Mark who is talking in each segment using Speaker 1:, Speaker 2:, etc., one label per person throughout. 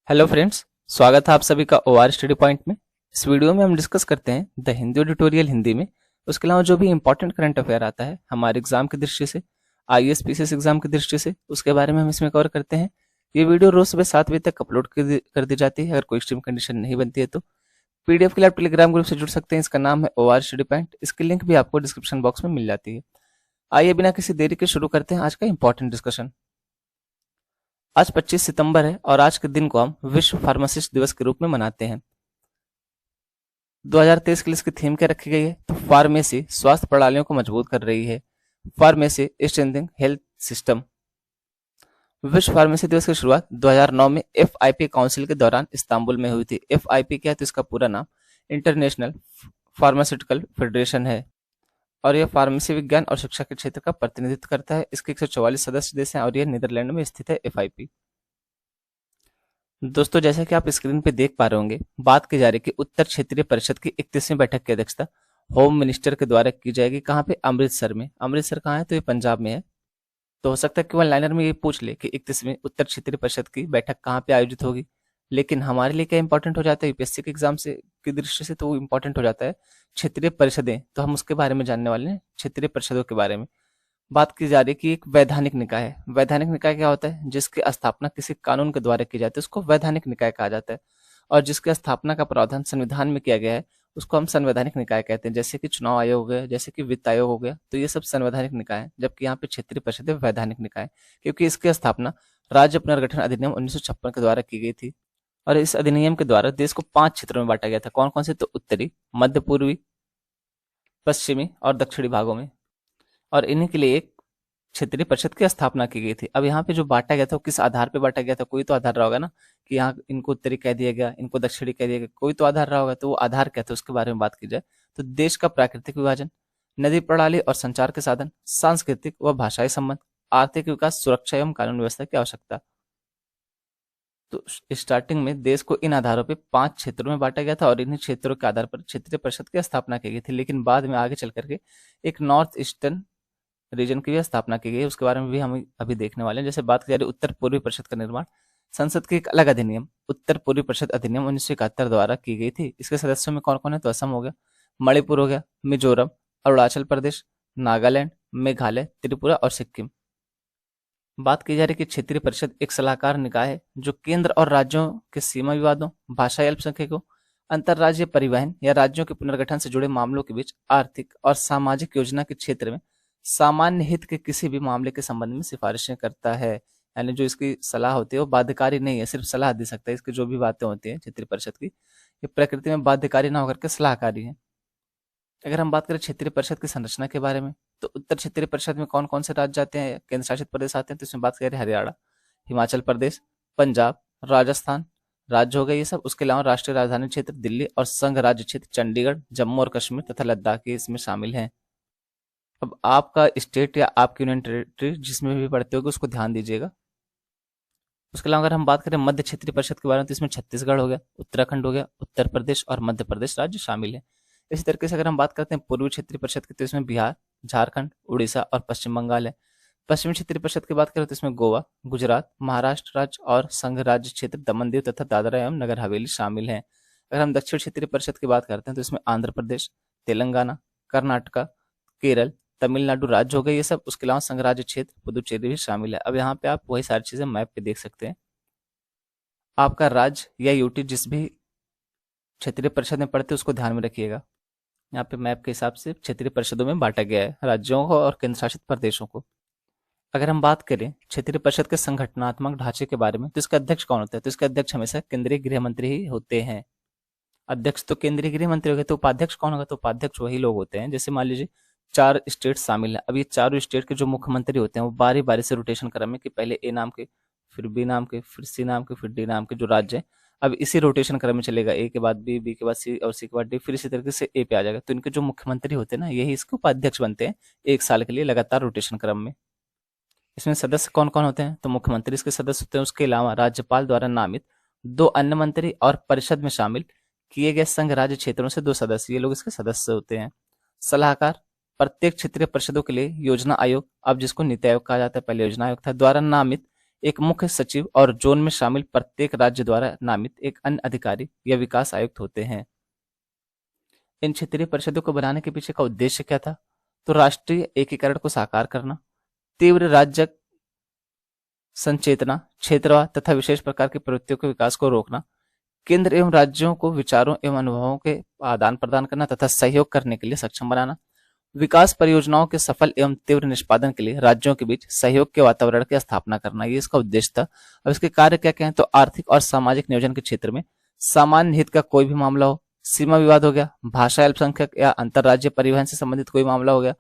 Speaker 1: Hello friends, स्वागत है आप सभी का ओआर स्टडी पॉइंट में। इस वीडियो में हम डिस्कस करते हैं द हिंदी एडिटोरियल हिंदी में। उसके अलावा जो भी इंपॉर्टेंट करंट अफेयर आता है हमारे एग्जाम की दृष्टि से, आईएएस पीसीएस एग्जाम की दृष्टि से, उसके बारे में हम इसमें कवर करते हैं। ये वीडियो रोज सुबह 7 बजे तक अपलोड कर दी जाती है। अगर कोई एक्सट्रीम कंडीशन नहीं बनती है तो पीडीएफ के लिए आप टेलीग्राम ग्रुप से जुड़ सकते हैं। इसका नाम है ओआर स्टडी पॉइंट। इसकी लिंक भी आपको डिस्क्रिप्शन बॉक्स में मिल जाती है। आइए बिना किसी देरी के शुरू करते हैं आज का इंपॉर्टेंट डिस्कशन। आज 25 सितंबर है और आज के दिन को हम विश्व फार्मासिस्ट दिवस के रूप में मनाते हैं। 2023 के लिए इसकी थीम क्या रखी गई है? तो फार्मेसी स्वास्थ्य प्रणालियों को मजबूत कर रही है। Pharmacy strengthening health system. विश्व फार्मेसी दिवस की शुरुआत 2009 में एफआईपी काउंसिल के दौरान इस्तांबुल में हुई थी। एफआईपी क्या है? तो इसका पूरा नाम इंटरनेशनल फार्मास्यूटिकल फेडरेशन है और यह फार्मेसी विज्ञान और शिक्षा के क्षेत्र का प्रतिनिधित्व करता है। इसके 144 सदस्य देश हैं और यह नीदरलैंड में स्थित है। एफआईपी दोस्तों, जैसा कि आप स्क्रीन पे देख पा रहे होंगे, बात की जा रही है कि उत्तर क्षेत्रीय परिषद की 31वीं बैठक की अध्यक्षता होम मिनिस्टर के द्वारा की जाएगी। कहाँ पे? अमृतसर में। अमृतसर कहाँ है? तो ये पंजाब में है। तो हो सकता है कि वन लाइनर में ये पूछ ले कि 31वीं उत्तर क्षेत्रीय परिषद की बैठक कहाँ पे आयोजित होगी, लेकिन हमारे लिए क्या इंपॉर्टेंट हो जाता है यूपीएससी के एग्जाम से की दृष्टि से, तो वो इंपॉर्टेंट हो जाता है क्षेत्रीय परिषदें। तो हम उसके बारे में जानने वाले हैं, क्षेत्रीय परिषदों के बारे में। बात की जा रही है कि एक वैधानिक निकाय है। वैधानिक निकाय क्या होता है? जिसकी स्थापना किसी कानून के द्वारा की जाती है उसको वैधानिक निकाय कहा जाता है। और जिसकी स्थापना का प्रावधान संविधान में किया गया है उसको हम संवैधानिक निकाय कहते हैं। जैसे कि चुनाव आयोग हो गया, जैसे कि वित्त आयोग हो गया, तो ये सब संवैधानिक निकाय है। जबकि यहाँ पे क्षेत्रीय परिषद है वैधानिक निकाय, क्योंकि इसकी स्थापना राज्य पुनर्गठन अधिनियम 1956 के द्वारा की गई थी। और इस अधिनियम के द्वारा देश को 5 क्षेत्रों में बांटा गया था। कौन कौन से? तो उत्तरी, मध्य पूर्वी, पश्चिमी और दक्षिणी भागों में। और इन्हीं के लिए एक क्षेत्रीय परिषद की स्थापना की गई थी। अब यहाँ पे जो बांटा गया था वो किस आधार पे बांटा गया था? कोई तो आधार रहा होगा ना, कि यहाँ इनको उत्तरी कह दिया गया, इनको दक्षिणी कह दिया गया, कोई तो आधार रहा होगा। तो वो आधार क्या था उसके बारे में बात की जाए तो देश का प्राकृतिक विभाजन, नदी प्रणाली और संचार के साधन, सांस्कृतिक व भाषाई संबंध, आर्थिक विकास, सुरक्षा एवं कानून व्यवस्था की आवश्यकता। तो स्टार्टिंग में देश को इन आधारों पे 5 क्षेत्रों में बांटा गया था और इन्हीं क्षेत्रों के आधार पर क्षेत्रीय परिषद की स्थापना की गई थी। लेकिन बाद में आगे चल करके एक नॉर्थ ईस्टर्न रीजन की भी स्थापना की गई है। उसके बारे में भी हम अभी देखने वाले हैं। जैसे बात की जा रही है उत्तर पूर्वी परिषद का निर्माण, संसद की एक अलग अधिनियम उत्तर पूर्वी परिषद अधिनियम 1971 द्वारा की गई थी। इसके सदस्यों में कौन कौन है? तो असम हो गया, मणिपुर हो गया, मिजोरम, अरुणाचल प्रदेश, नागालैंड, मेघालय, त्रिपुरा और सिक्किम। बात की जा रही है कि क्षेत्रीय परिषद एक सलाहकार निकाय है जो केंद्र और राज्यों के सीमा विवादों, भाषाई अल्पसंख्यकों, अंतर्राज्यीय परिवहन या राज्यों के पुनर्गठन से जुड़े मामलों के बीच आर्थिक और सामाजिक योजना के क्षेत्र में सामान्य हित के किसी भी मामले के संबंध में सिफारिशें करता है। यानी जो इसकी सलाह होती है वो बाध्यकारी नहीं है, सिर्फ सलाह दे सकता है। इसकी जो भी बातें होती हैं क्षेत्रीय परिषद की, ये प्रकृति में बाध्यकारी ना होकर के सलाहकारी है। अगर हम बात करें क्षेत्रीय परिषद की संरचना के बारे में, तो उत्तर क्षेत्रीय परिषद में कौन कौन से राज्य आते हैं, केंद्र शासित प्रदेश आते हैं? तो इसमें बात करें हरियाणा, हिमाचल प्रदेश, पंजाब, राजस्थान राज्य हो गए ये सब। उसके अलावा राष्ट्रीय राजधानी क्षेत्र दिल्ली और संघ राज्य क्षेत्र चंडीगढ़, जम्मू और कश्मीर तथा लद्दाख ये इसमें शामिल हैं। अब आपका स्टेट या आपकी यूनियन टेरिटरी जिसमें भी पढ़ते होगे उसको ध्यान दीजिएगा। उसके अलावा अगर हम बात करें मध्य क्षेत्रीय परिषद के बारे में, तो इसमें छत्तीसगढ़ हो गया, उत्तराखंड हो गया, उत्तर प्रदेश और मध्य प्रदेश राज्य शामिल है। इसी तरीके से अगर हम बात करते हैं पूर्वी क्षेत्रीय परिषद की, तो इसमें बिहार, झारखंड, उड़ीसा और पश्चिम बंगाल है। पश्चिमी क्षेत्रीय परिषद की बात करें तो इसमें गोवा, गुजरात, महाराष्ट्र राज्य और संघ राज्य क्षेत्र दमन दीव तथा दादरा एवं नगर हवेली शामिल हैं। अगर हम दक्षिण क्षेत्रीय परिषद की बात करते हैं तो इसमें आंध्र प्रदेश, तेलंगाना, कर्नाटका, केरल, तमिलनाडु राज्य हो गए ये सब। उसके अलावा संघ राज्य क्षेत्र पुदुचेरी भी शामिल है। अब यहाँ पे आप वही सारी चीजें मैप पे देख सकते हैं। आपका राज्य या यूटी जिस भी क्षेत्रीय परिषद में पढ़ते हैं उसको ध्यान में रखिएगा। यहाँ पे मैप के हिसाब से क्षेत्रीय परिषदों में बांटा गया है राज्यों को और केंद्र शासित प्रदेशों को। अगर हम बात करें क्षेत्रीय परिषद के संगठनात्मक ढांचे के बारे में, तो इसका अध्यक्ष कौन होता है? तो इसके अध्यक्ष हमेशा केंद्रीय गृह मंत्री ही होते हैं। अध्यक्ष तो केंद्रीय गृह मंत्री हो गए, तो उपाध्यक्ष कौन होगा? तो उपाध्यक्ष वही लोग होते हैं। जैसे मान लीजिए 4 स्टेट शामिल है। अब ये चारों स्टेट के जो मुख्यमंत्री होते हैं वो बारी बारी से रोटेशन क्रम में, कि पहले ए नाम के, फिर बी नाम के, फिर सी नाम के, फिर डी नाम के जो राज्य है, अब इसी रोटेशन क्रम में चलेगा। ए के बाद बी, बी के बाद सी और सी के बाद डी, फिर इसी तरीके से ए पे आ जाएगा। तो इनके जो मुख्यमंत्री होते हैं ना, यही इसके उपाध्यक्ष बनते हैं 1 साल के लिए लगातार रोटेशन क्रम में। इसमें सदस्य कौन कौन होते हैं? तो मुख्यमंत्री इसके सदस्य होते हैं। उसके अलावा राज्यपाल द्वारा नामित 2 अन्य मंत्री और परिषद में शामिल किए गए संघ राज्य क्षेत्रों से 2 सदस्य, ये लोग इसके सदस्य होते हैं। सलाहकार प्रत्येक क्षेत्रीय परिषदों के लिए योजना आयोग, अब जिसको नीति आयोग कहा जाता है, पहले योजना आयोग था, द्वारा नामित एक मुख्य सचिव और जोन में शामिल प्रत्येक राज्य द्वारा नामित एक अन्य अधिकारी या विकास आयुक्त होते हैं। इन क्षेत्रीय परिषदों को बनाने के पीछे का उद्देश्य क्या था? तो राष्ट्रीय एकीकरण को साकार करना, तीव्र राज्य संचेतना, क्षेत्रवाद तथा विशेष प्रकार की प्रवृत्तियों के विकास को रोकना, केंद्र एवं राज्यों को विचारों एवं अनुभवों के आदान प्रदान करना तथा सहयोग करने के लिए सक्षम बनाना, विकास परियोजनाओं के सफल एवं तीव्र निष्पादन के लिए राज्यों के बीच सहयोग के वातावरण की स्थापना करना, ये इसका उद्देश्य था। अब इसके कार्य क्या क्या है? तो आर्थिक और सामाजिक नियोजन के क्षेत्र में सामान्य हित का कोई भी मामला हो, सीमा विवाद हो गया, भाषा अल्पसंख्यक या अंतर्राज्य परिवहन से संबंधित कोई मामला हो गया,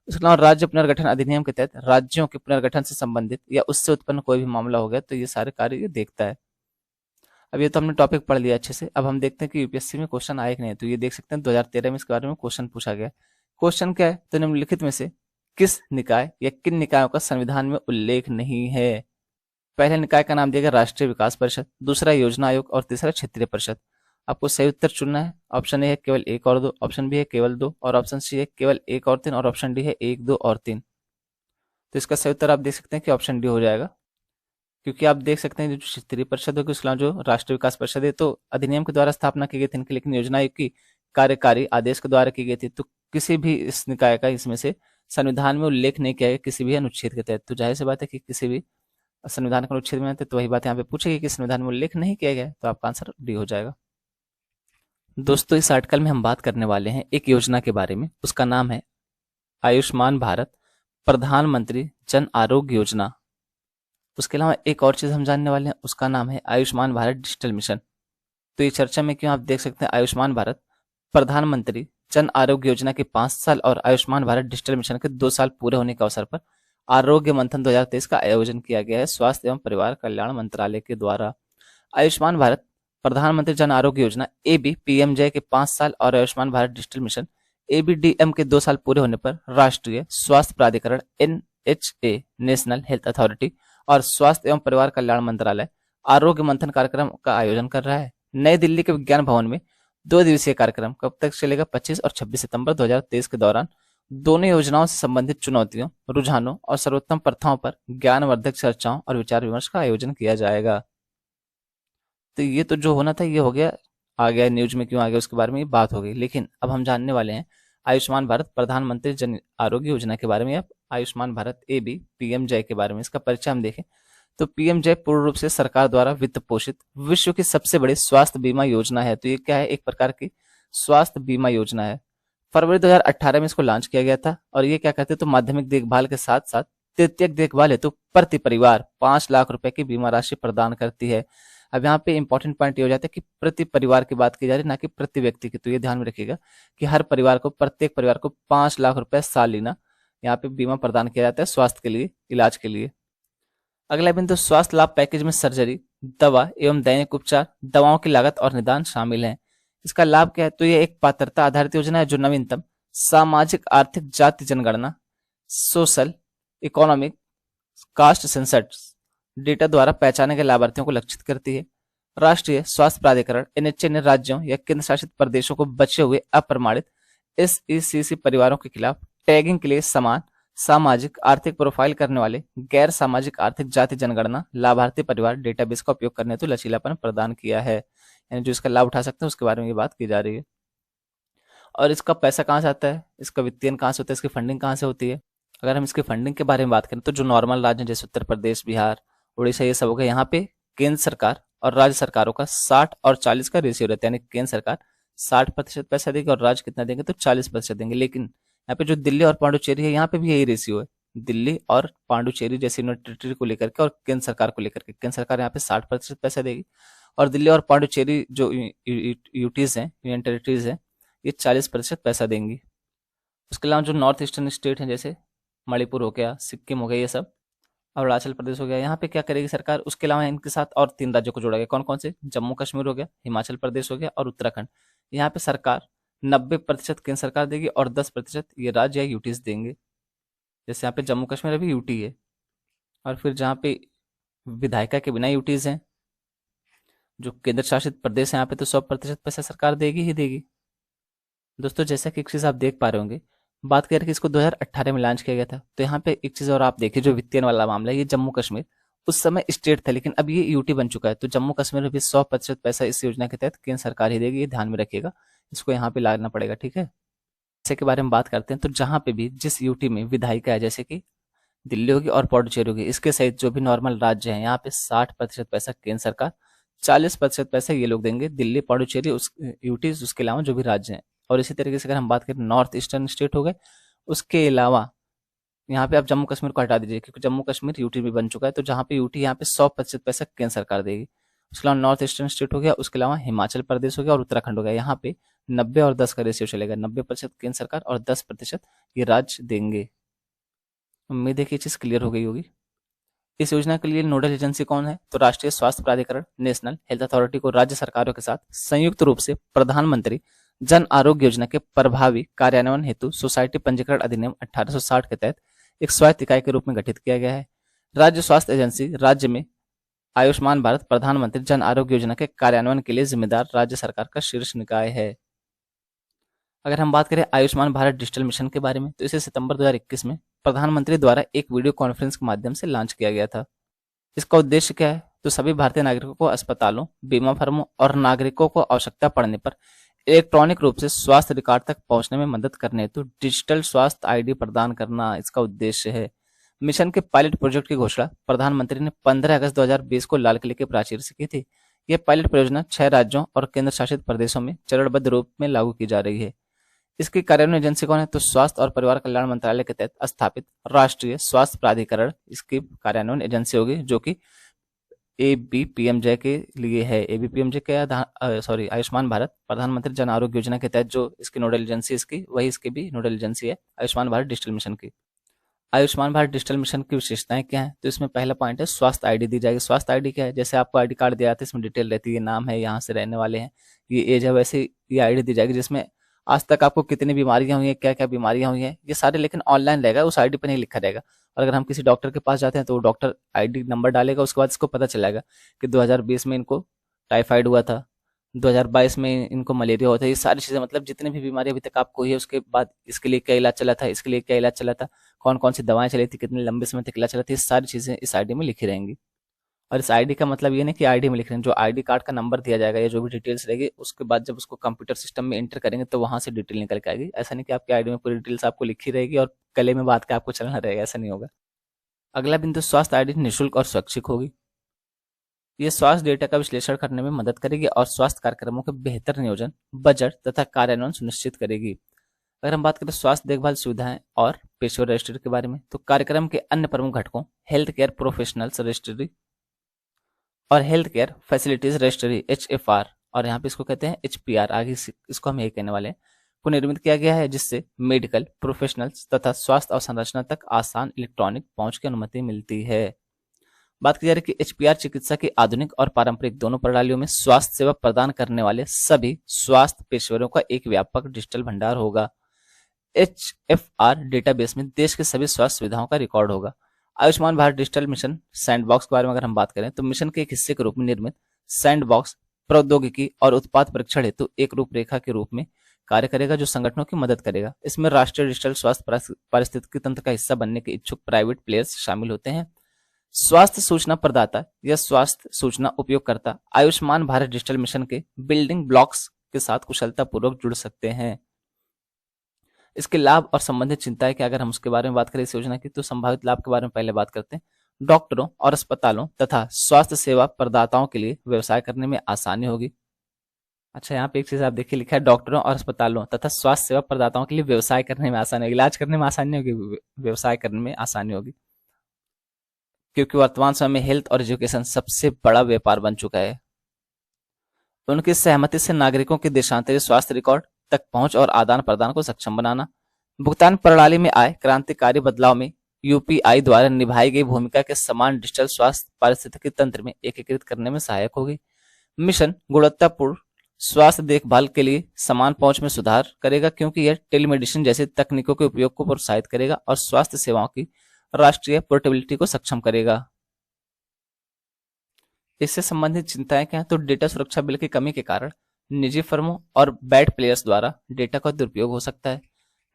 Speaker 1: इसके अलावा राज्य पुनर्गठन अधिनियम के तहत राज्यों के पुनर्गठन से संबंधित या उससे उत्पन्न कोई भी मामला हो गया, तो ये सारे कार्य ये देखता है। अब ये तो हमने टॉपिक पढ़ लिया अच्छे से। अब हम देखते हैं कि यूपीएससी में क्वेश्चन आए कि नहीं। तो ये देख सकते हैं 2013 में इसके बारे में क्वेश्चन पूछा गया। क्वेश्चन क्या है? तो निम्नलिखित में से किस निकाय या किन निकायों का संविधान में उल्लेख नहीं है? पहले निकाय का नाम दिया गया राष्ट्रीय विकास परिषद, दूसरा योजना आयोग और तीसरा क्षेत्रीय परिषद। आपको सही उत्तर चुनना है। ऑप्शन ए है केवल 1 और 2, ऑप्शन बी है केवल 2 और ऑप्शन सी है केवल 1 और 3 और ऑप्शन डी है 1, 2 और 3। तो इसका सही उत्तर आप देख सकते हैं कि ऑप्शन डी हो जाएगा, क्योंकि आप देख सकते हैं जो क्षेत्रीय परिषद होगी उसके अलावा जो राष्ट्रीय विकास परिषद है तो अधिनियम के द्वारा स्थापना की गई थी इनकी, लेकिन योजना आयोग की कार्यकारी आदेश के द्वारा की गई थी। तो किसी भी इस निकाय का इसमें से संविधान में उल्लेख नहीं किया गया किसी भी अनुच्छेद के तहत। तो जाहिर सी बात है कि किसी भी संविधान के अनुच्छेद में तो वही बात यहाँ पे पूछेगी कि संविधान में उल्लेख नहीं किया गया, तो आपका आंसर डी हो जाएगा। दोस्तों इस आर्टिकल में हम बात करने वाले हैं एक योजना के बारे में, उसका नाम है आयुष्मान भारत प्रधानमंत्री जन आरोग्य योजना। उसके अलावा एक और चीज हम जानने वाले हैं, उसका नाम है आयुष्मान भारत डिजिटल मिशन। तो ये चर्चा में क्यों, आप देख सकते हैं आयुष्मान भारत प्रधानमंत्री जन आरोग्य योजना के 5 साल और आयुष्मान भारत डिजिटल मिशन के 2 साल पूरे होने के अवसर पर आरोग्य मंथन 2023 का आयोजन किया गया है स्वास्थ्य एवं परिवार कल्याण मंत्रालय के द्वारा। आयुष्मान भारत प्रधानमंत्री जन आरोग्य योजना एबी पीएमजे के 5 साल और Ayushman Bharat digital mission ABDM के 2 साल पूरे होने पर राष्ट्रीय स्वास्थ्य प्राधिकरण एनएचए नेशनल हेल्थ अथॉरिटी और स्वास्थ्य एवं परिवार कल्याण मंत्रालय आरोग्य मंथन कार्यक्रम का आयोजन कर रहा है। नई दिल्ली के विज्ञान भवन में 2 दिवसीय कार्यक्रम कब तक चलेगा? 25 और 26 सितंबर 2023 के दौरान दोनों योजनाओं से संबंधित चुनौतियों, रुझानों और सर्वोत्तम प्रथाओं पर ज्ञानवर्धक चर्चाओं और विचार विमर्श का आयोजन किया जाएगा। तो ये तो जो होना था ये हो गया, आ गया न्यूज में, क्यों आ गया उसके बारे में बात हो गई। लेकिन अब हम जानने वाले हैं आयुष्मान भारत प्रधानमंत्री जन आरोग्य योजना के बारे में। अब आयुष्मान भारत एबी पीएमजे के बारे में इसका परिचय हम देखें तो पीएमजे पूर्ण रूप से सरकार द्वारा वित्त पोषित विश्व की सबसे बड़ी स्वास्थ्य बीमा योजना है। तो ये क्या है? एक प्रकार की स्वास्थ्य बीमा योजना है। फरवरी 2018 में इसको लॉन्च किया गया था और ये क्या कहते हैं तो माध्यमिक देखभाल के साथ साथ तृतीयक देखभाल हेतु प्रति परिवार 5 लाख रुपए की बीमा राशि प्रदान करती है। अब यहाँ पे इंपॉर्टेंट पॉइंट ये हो जाता है कि प्रति परिवार की बात की जा रही है, ना कि प्रति व्यक्ति की। तो ये ध्यान में रखिएगा कि हर परिवार को, प्रत्येक परिवार को 5 लाख रुपए सालाना यहाँ पे बीमा प्रदान किया जाता है स्वास्थ्य के लिए, इलाज के लिए। अगला बिंदु, स्वास्थ्य लाभ पैकेज में सर्जरी, दवा एवं दैनिक उपचार, दवाओं की लागत और निदान शामिल है। इसका लाभ क्या है? तो ये एक पात्रता आधारित योजना है जो नवीनतम सामाजिक आर्थिक जाति जनगणना social economic caste census data द्वारा पहचाने गए लाभार्थियों को लक्षित करती है। राष्ट्रीय स्वास्थ्य प्राधिकरण एनएचए ने राज्यों या केंद्र शासित प्रदेशों को बचे हुए अप्रमाणित एसईसीसी परिवारों के खिलाफ टैगिंग के लिए समान सामाजिक आर्थिक प्रोफाइल करने वाले गैर सामाजिक आर्थिक जाति जनगणना लाभार्थी परिवार डेटाबेस का उपयोग करने हेतु लचीलापन प्रदान किया है। यानी जो इसका लाभ उठा सकते हैं उसके बारे में ये बात की जा रही है। और इसका पैसा कहाँ से आता है, इसका वित्तीयन कहाँ से होता है, इसकी फंडिंग कहाँ से होती है? अगर हम इसकी फंडिंग के बारे में बात करें तो जो नॉर्मल राज्य जैसे उत्तर प्रदेश, बिहार, उड़ीसा, ये सब हो गया, यहाँ पे केंद्र सरकार और राज्य सरकारों का 60 और 40 का रेशियो रहता है। यानी केंद्र सरकार 60% पैसा देगी और राज्य कितना देंगे तो 40% देंगे। लेकिन यहाँ पे जो दिल्ली और पांडुचेरी है यहाँ पे भी यही रेशियो है, दिल्ली और पांडुचेरी जैसे यूनियन टेरिटरी को लेकर के और केंद्र सरकार को लेकर के। केंद्र सरकार यहाँ पे 60% पैसा देगी और दिल्ली और पांडुचेरी जो यूटीज हैं, यूनियन टेरिटरीज हैं, ये 40% पैसा देंगी। उसके अलावा जो नॉर्थ ईस्टर्न स्टेट हैं जैसे मणिपुर हो गया, सिक्किम हो गया, ये सब, अरुणाचल प्रदेश हो गया, यहाँ पे क्या करेगी सरकार? उसके अलावा इनके साथ और 3 राज्यों को जोड़ा गया। कौन कौन से? जम्मू कश्मीर हो गया, हिमाचल प्रदेश हो गया और उत्तराखंड। यहाँ पे सरकार 90% केंद्र सरकार देगी और 10% ये राज्य या यूटीज देंगे। जैसे यहाँ पे जम्मू कश्मीर अभी यूटी है और फिर जहाँ पे विधायिका के बिना यूटीज हैं, जो केंद्र शासित प्रदेश है, यहाँ पे तो 100% पैसा सरकार देगी ही देगी। दोस्तों जैसा कि एक चीज आप देख पा रहे होंगे, बात करें कि इसको 2018 में लॉन्च किया गया था। तो यहाँ पे एक चीज और आप देखिए, जो वित्तीय वाला मामला है, ये जम्मू कश्मीर उस समय स्टेट था, लेकिन अब ये यूटी बन चुका है। तो जम्मू कश्मीर में भी 100% पैसा इस योजना के तहत केंद्र सरकार ही देगी, ये ध्यान में रखिएगा, इसको यहाँ पे लाना पड़ेगा, ठीक है। पैसे के बारे में बात करते हैं, तो जहां पे भी जिस यूटी में विधायिका है, जैसे कि दिल्ली होगी और पौडुचेरी होगी, इसके सहित जो भी नॉर्मल राज्य हैं, यहाँ पे 60% पैसा केंद्र सरकार, 40% पैसा ये लोग देंगे, दिल्ली, पौडुचेरी, उस यूटी, उसके अलावा जो भी राज्य हैं। और इसी तरीके से अगर हम बात करें नॉर्थ ईस्टर्न स्टेट हो गए, उसके अलावा यहाँ पे आप जम्मू कश्मीर को हटा दीजिए, क्योंकि जम्मू कश्मीर यूटी भी बन चुका है, तो जहाँ पे यूटी, यहाँ पे 100% पैसा केंद्र सरकार देगी। उसके अलावा नॉर्थ ईस्टर्न स्टेट हो गया, उसके अलावा हिमाचल प्रदेश हो गया और उत्तराखंड हो गया, यहाँ पे 90 और 10 का रेशियो चलेगा, 90% केंद्र सरकार और 10% ये राज्य देंगे। उम्मीद है कि ये चीज क्लियर हो गई होगी। इस योजना के लिए नोडल एजेंसी कौन है, तो राष्ट्रीय स्वास्थ्य प्राधिकरण, नेशनल हेल्थ अथॉरिटी को राज्य सरकारों के साथ संयुक्त रूप से प्रधानमंत्री जन आरोग्य योजना के प्रभावी कार्यान्वयन हेतु सोसाइटी पंजीकरण अधिनियम 1860 के तहत एक स्वायत्त इकाई के रूप में गठित किया गया है। राज्य स्वास्थ्य एजेंसी राज्य में आयुष्मान भारत प्रधानमंत्री जन आरोग्य योजना के कार्यान्वयन के लिए जिम्मेदार राज्य सरकार का शीर्ष निकाय है। अगर हम बात करें आयुष्मान भारत डिजिटल मिशन के बारे में, तो इसे सितंबर 2021 में प्रधानमंत्री द्वारा एक वीडियो कॉन्फ्रेंस के माध्यम से लॉन्च किया गया था। इसका उद्देश्य क्या है, तो सभी भारतीय नागरिकों को अस्पतालों, बीमा फर्मों और नागरिकों को आवश्यकता पड़ने पर इलेक्ट्रॉनिक रूप से स्वास्थ्य रिकॉर्ड तक पहुंचने में मदद करने हेतु डिजिटल स्वास्थ्य आईडी प्रदान करना इसका उद्देश्य है। मिशन के पायलट प्रोजेक्ट की घोषणा प्रधानमंत्री ने 15 अगस्त 2020 को लाल किले के प्राचीर से की थी। यह पायलट परियोजना 6 राज्यों और केंद्र शासित प्रदेशों में चरणबद्ध रूप में लागू की जा रही है। इसकी कार्यान्वयन एजेंसी कौन है, तो स्वास्थ्य और परिवार कल्याण मंत्रालय के तहत स्थापित राष्ट्रीय स्वास्थ्य प्राधिकरण इसकी कार्यान्वयन एजेंसी होगी, जो कि एबीपीएमजे के लिए है। एबीपीएमजे के आयुष्मान भारत प्रधानमंत्री जन आरोग्य योजना के तहत जो इसकी नोडल एजेंसी इसकी, वही इसकी भी नोडल एजेंसी है आयुष्मान भारत डिजिटल मिशन की। आयुष्मान भारत डिजिटल मिशन की विशेषताएं क्या है, तो इसमें पहला पॉइंट है स्वास्थ्य आईडी दी जाएगी। स्वास्थ्य आईडी क्या है, जैसे आपको आईडी कार्ड दिया जाता है, इसमें डिटेल रहती है, नाम है, यहाँ से रहने वाले हैं, ये एज है, वैसे ये आईडी दी जाएगी, जिसमें आज तक आपको कितनी बीमारियां हुई हैं, क्या क्या बीमारियां हुई हैं, ये सारे लेकिन ऑनलाइन रहेगा, उस आईडी पर नहीं लिखा रहेगा। और अगर हम किसी डॉक्टर के पास जाते हैं तो वो डॉक्टर आईडी नंबर डालेगा, उसके बाद इसको पता चलेगा कि 2020 में इनको टाइफाइड हुआ था, 2022 में इनको मलेरिया हुआ था, ये सारी चीजें, मतलब जितनी भी बीमारी अभी तक आपको हुई है, उसके बाद इसके लिए क्या इलाज चला था, इसके लिए क्या इलाज चला था, कौन कौन सी दवाएं चली थी, कितने लंबे समय तक इलाज चला था, ये सारी चीजें इस आईडी में लिखी रहेंगी। और इस आईडी का मतलब ये नहीं कि आईडी में लिख रहे हैं, जो आईडी कार्ड का नंबर दिया जाएगा या जो भी डिटेल्स रहेगी, उसके बाद जब उसको कंप्यूटर सिस्टम में एंटर करेंगे तो वहां से डिटेल निकल के आएगी। ऐसा नहीं कि आपकी आईडी में पूरी डिटेल्स आपको लिखी रहेगी और गले में बात के आपको चलना रहेगा, ऐसा नहीं होगा। अगला बिंदु, स्वास्थ्य आईडी निःशुल्क और स्वैच्छिक होगी। ये स्वास्थ्य डेटा का विश्लेषण करने में मदद करेगी और स्वास्थ्य कार्यक्रमों के बेहतर नियोजन, बजट तथा कार्यान्वयन सुनिश्चित करेगी। अगर हम बात करें स्वास्थ्य देखभाल सुविधाएं और पेशेवर रजिस्ट्री के बारे में, तो कार्यक्रम के अन्य प्रमुख घटकों हेल्थ केयर प्रोफेशनल्स रजिस्ट्री और health care facilities registry HFR, और यहाँ पे इसको कहते हैं HPR, आगे इसको हम यही कहने वाले हैं, को निर्मित किया गया है, जिससे मेडिकल प्रोफेशनल्स तथा स्वास्थ्य अवसंरचना तक आसान इलेक्ट्रॉनिक पहुंच की अनुमति मिलती है। बात की जा रही है कि HPR चिकित्सा की आधुनिक और पारंपरिक दोनों प्रणालियों में स्वास्थ्य सेवा प्रदान करने वाले सभी स्वास्थ्य पेशेवरों का एक व्यापक डिजिटल भंडार होगा। HFR डेटाबेस में देश के सभी स्वास्थ्य सुविधाओं का रिकॉर्ड होगा। Ayushman Bharat digital mission sandbox के बारे में अगर हम बात करें, तो मिशन के एक हिस्से के रूप में निर्मित सैंडबॉक्स प्रौद्योगिकी और उत्पाद परीक्षण हेतु एक रूपरेखा के रूप में कार्य करेगा, जो संगठनों की मदद करेगा। इसमें राष्ट्रीय डिजिटल स्वास्थ्य पारिस्थितिकी तंत्र का हिस्सा बनने के इच्छुक प्राइवेट प्लेयर्स शामिल होते हैं। स्वास्थ्य सूचना प्रदाता या स्वास्थ्य सूचना उपयोगकर्ता आयुष्मान भारत डिजिटल मिशन के बिल्डिंग ब्लॉक्स के साथ कुशलतापूर्वक जुड़ सकते हैं। इसके लाभ और संबंधित चिंताएं क्या, अगर हम उसके बारे में बात करें इस योजना की, तो संभावित लाभ के बारे में पहले बात करते हैं। डॉक्टरों और अस्पतालों तथा स्वास्थ्य सेवा प्रदाताओं के लिए व्यवसाय करने में आसानी होगी। अच्छा, यहाँ पे एक चीज आप देखिए, लिखा है डॉक्टरों और अस्पतालों तथा स्वास्थ्य सेवा प्रदाताओं के लिए व्यवसाय करने में आसानी होगी। इलाज करने में आसानी होगी, व्यवसाय करने में आसानी होगी, क्योंकि वर्तमान समय में हेल्थ और एजुकेशन सबसे बड़ा व्यापार बन चुका है। उनकी सहमति से नागरिकों के देशांतरी स्वास्थ्य रिकॉर्ड तक पहुंच और आदान प्रदान को सक्षम बनाना। भुगतान प्रणाली में आए क्रांतिकारी बदलाव में यूपीआई द्वारा निभाई गई भूमिका के समान डिजिटल स्वास्थ्य पारिस्थितिकी तंत्र में एकीकृत करने में सहायक होगी। मिशन गुणवत्तापूर्ण स्वास्थ्य देखभाल के लिए समान पहुंच में सुधार करेगा, क्योंकि यह टेलीमेडिसिन जैसे तकनीकों के उपयोग को प्रोत्साहित करेगा और स्वास्थ्य सेवाओं की राष्ट्रीय पोर्टेबिलिटी को सक्षम करेगा। इससे संबंधित चिंताएं क्या हैं, तो डेटा सुरक्षा बिल की कमी के कारण निजी फर्मों और बैड प्लेयर्स द्वारा डेटा का दुरुपयोग हो सकता है।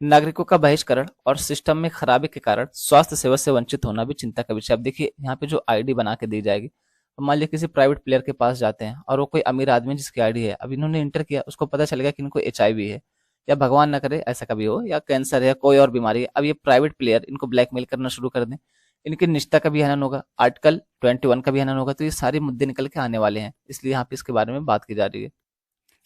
Speaker 1: नागरिकों का बहिष्करण और सिस्टम में खराबी के कारण स्वास्थ्य सेवा से वंचित होना भी चिंता का विषय। अब देखिए यहाँ पे जो आईडी बना के दी जाएगी, अब मान लीजिए किसी प्राइवेट प्लेयर के पास जाते हैं और वो कोई अमीर आदमी है जिसकी आईडी है, अब इन्होंने इंटर किया, उसको पता चलेगा कि इनको एचआईवी है, या भगवान ना करे ऐसा कभी हो, या कैंसर है या कोई और बीमारी है। अब ये प्राइवेट प्लेयर इनको ब्लैकमेल करना शुरू कर दें, इनकी निष्ठा का भी हनन होगा, आर्टिकल 21 का भी हनन होगा। तो ये सारे मुद्दे निकल के आने वाले हैं, इसलिए यहाँ पे इसके बारे में बात की जा रही है।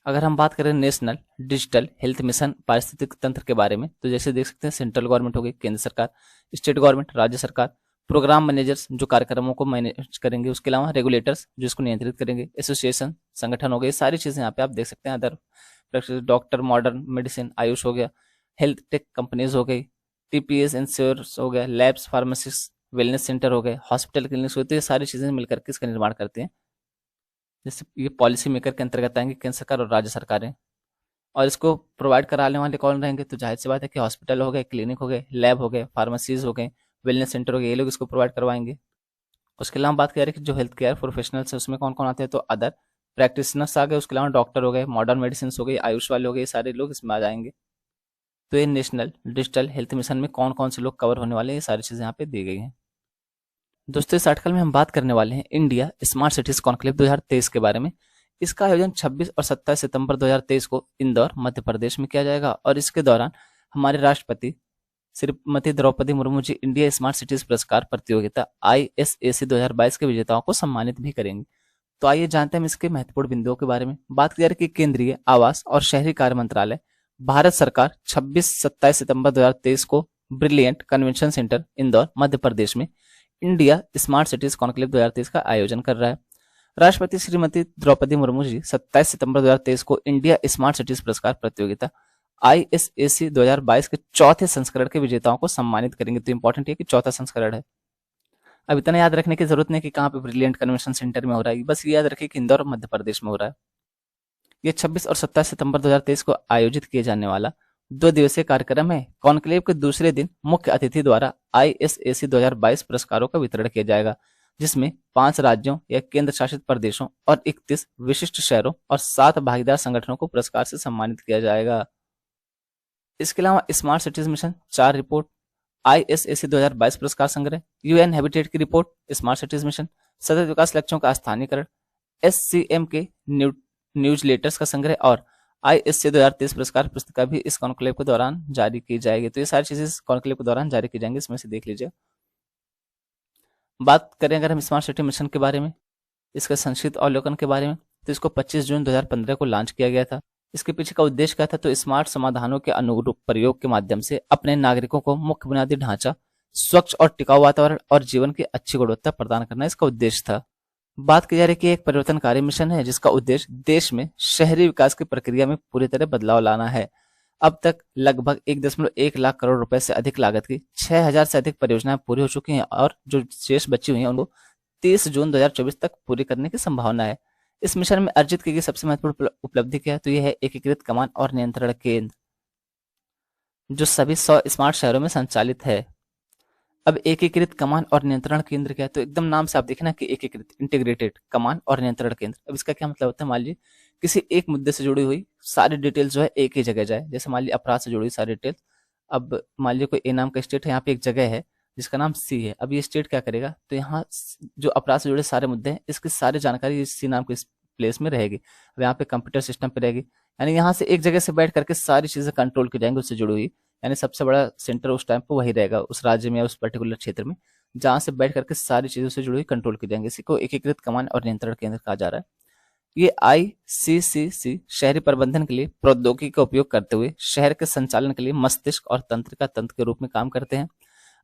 Speaker 1: अगर हम बात करें नेशनल डिजिटल हेल्थ मिशन पारिस्थितिक तंत्र के बारे में, तो जैसे देख सकते हैं सेंट्रल गवर्नमेंट हो गई, केंद्र सरकार, स्टेट गवर्नमेंट राज्य सरकार, प्रोग्राम मैनेजर्स जो कार्यक्रमों को मैनेज करेंगे, उसके अलावा रेगुलेटर्स जो इसको नियंत्रित करेंगे, एसोसिएशन संगठन हो गए, सारी चीजें यहाँ पे आप देख सकते हैं। Other doctor, modern medicine, Ayush हो गया, हेल्थ टेक कंपनीज हो गई, टीपीएस इंश्योर्स हो गया, लैब्स, फार्मेसिस्ट, वेलनेस सेंटर हो गए, हॉस्पिटल क्लिनिक्स होते हैं, सारी चीजें मिलकर के इसका निर्माण करते हैं। जैसे ये पॉलिसी मेकर के अंतर्गत आएंगे केंद्र सरकार और राज्य सरकारें, और इसको प्रोवाइड कराने वाले कौन रहेंगे, तो जाहिर सी बात है कि हॉस्पिटल हो गए, क्लिनिक हो गए, लैब हो गए, फार्मेसीज हो गए, वेलनेस सेंटर हो गए, ये लोग इसको प्रोवाइड करवाएंगे। उसके अलावा बात करें कि जो हेल्थ केयर प्रोफेशनल्स है उसमें कौन कौन आते हैं, तो अदर प्रैक्टिशनर्स आ गए, उसके अलावा डॉक्टर हो गए, मॉडर्न मेडिसिन हो गई, आयुष वाले हो गए, ये सारे लोग इसमें आ जाएंगे। तो ये नेशनल डिजिटल हेल्थ मिशन में कौन कौन से लोग कवर होने वाले हैं, ये सारी चीजें यहाँ पे दी गई हैं। दोस्तों इस आर्टिकल में हम बात करने वाले हैं इंडिया स्मार्ट सिटीज कॉन्क्लेव 2023 के बारे में। इसका आयोजन 26 और 27 सितंबर 2023 को इंदौर मध्य प्रदेश में किया जाएगा, और इसके दौरान हमारे राष्ट्रपति Shrimati Draupadi Murmu ji India smart cities पुरस्कार प्रतियोगिता ISAC 2022 के विजेताओं को सम्मानित भी करेंगे। तो आइए जानते हैं हम इसके महत्वपूर्ण बिंदुओं के बारे में। बात की जा रही है कि केंद्रीय आवास और शहरी कार्य मंत्रालय, भारत सरकार 26-27 सितंबर 2023 को brilliant convention centre Indore Madhya Pradesh में इंडिया स्मार्ट सिटीज कॉन्क्लेव 2023 का आयोजन कर रहा है। राष्ट्रपति श्रीमती द्रौपदी मुर्मू जी 27 सितंबर 2023 को इंडिया स्मार्ट सिटीज पुरस्कार प्रतियोगिता ISAC 2022 के चौथे संस्करण के विजेताओं को सम्मानित करेंगे। तो इंपॉर्टेंट है कि चौथा संस्करण है। अब इतना याद रखने की जरूरत नहीं कि कहाँ पे ब्रिलियंट कन्वेंशन सेंटर में हो रहा है, बस ये याद रखिए कि इंदौर मध्य प्रदेश में हो रहा है। ये 26 और 27 सितंबर 2023 को आयोजित किए जाने वाला 2 दिवसीय कार्यक्रम है। कॉन्क्लेव के दूसरे दिन मुख्य अतिथि द्वारा ISAC 2022 पुरस्कारों का वितरण किया जाएगा, जिसमें 5 राज्यों या केंद्र शासित प्रदेशों और 31 विशिष्ट शहरों और 7 भागीदार संगठनों को पुरस्कार से सम्मानित किया जाएगा। इसके अलावा smart cities mission 4 report, ISAC 2022 पुरस्कार संग्रह, UN हैबिटेट की रिपोर्ट, स्मार्ट सिटीज मिशन, सतत विकास लक्ष्यों का स्थानीयकरण, SCM के न्यूज लेटर्स का संग्रह और ISAC 2023 पुरस्कार पुस्तिका भी इस कॉन्क्लेव के दौरान जारी की जाएगी। तो ये सारी चीजें इस कॉन्क्लेव के दौरान जारी की जाएंगी, इसमें से देख लीजिए। बात करें अगर हम स्मार्ट सिटी मिशन के बारे में, इसके संक्षिप्त अवलोकन के बारे में, तो इसको 25 जून 2015 को लॉन्च किया गया था। इसके पीछे का उद्देश्य क्या था, तो स्मार्ट समाधानों के अनुरूप प्रयोग के माध्यम से अपने नागरिकों को मुख्य बुनियादी ढांचा, स्वच्छ और टिकाऊ वातावरण और जीवन की अच्छी गुणवत्ता प्रदान करना इसका उद्देश्य था। बात की जा रही है कि एक परिवर्तनकारी मिशन है जिसका उद्देश्य देश में शहरी विकास की प्रक्रिया में पूरी तरह बदलाव लाना है। अब तक लगभग 1.1 लाख करोड़ रुपए से अधिक लागत की 6000 से अधिक परियोजनाएं पूरी हो चुकी हैं, और जो शेष बची हुई हैं उनको 30 जून 2024 तक पूरी करने की संभावना है। इस मिशन में अर्जित की गई सबसे महत्वपूर्ण उपलब्धि क्या है, तो यह है एकीकृत कमान और नियंत्रण केंद्र, जो सभी 100 स्मार्ट शहरों में संचालित है। अब एकीकृत कमान और नियंत्रण केंद्र क्या है, तो एकदम नाम से आप देखें ना कि एकीकृत, इंटीग्रेटेड कमान और नियंत्रण केंद्र। अब इसका क्या मतलब होता है, मान लीजिए किसी एक मुद्दे से जुड़ी हुई सारी डिटेल्स जो है एक ही जगह जाए। जैसे मान लीजिए अपराध से जुड़ी हुई सारी डिटेल्स, अब मान लीजिए कोई ए नाम का स्टेट है, यहाँ पे एक जगह है जिसका नाम सी है। अब ये स्टेट क्या करेगा, तो यहाँ जो अपराध से जुड़े सारे मुद्दे हैं इसकी सारी जानकारी सी नाम के प्लेस में रहेगी। अब यहाँ पे कंप्यूटर सिस्टम पे रहेगी, यानी यहाँ से एक जगह से बैठ करके सारी चीजें कंट्रोल की जाएंगी उससे जुड़ी हुई। यानी सबसे बड़ा सेंटर उस टाइम पे वही रहेगा, उस राज्य में या उस पर्टिकुलर क्षेत्र में, जहां से बैठ करके सारी चीजों से जुड़ी हुई कंट्रोल की जाएंगी। इसी को एकीकृत कमान और नियंत्रण केंद्र कहा जा रहा है। ये ICCC शहरी प्रबंधन के लिए प्रौद्योगिकी का उपयोग करते हुए शहर के संचालन के लिए मस्तिष्क और तंत्रिका तंत्र के रूप में काम करते हैं।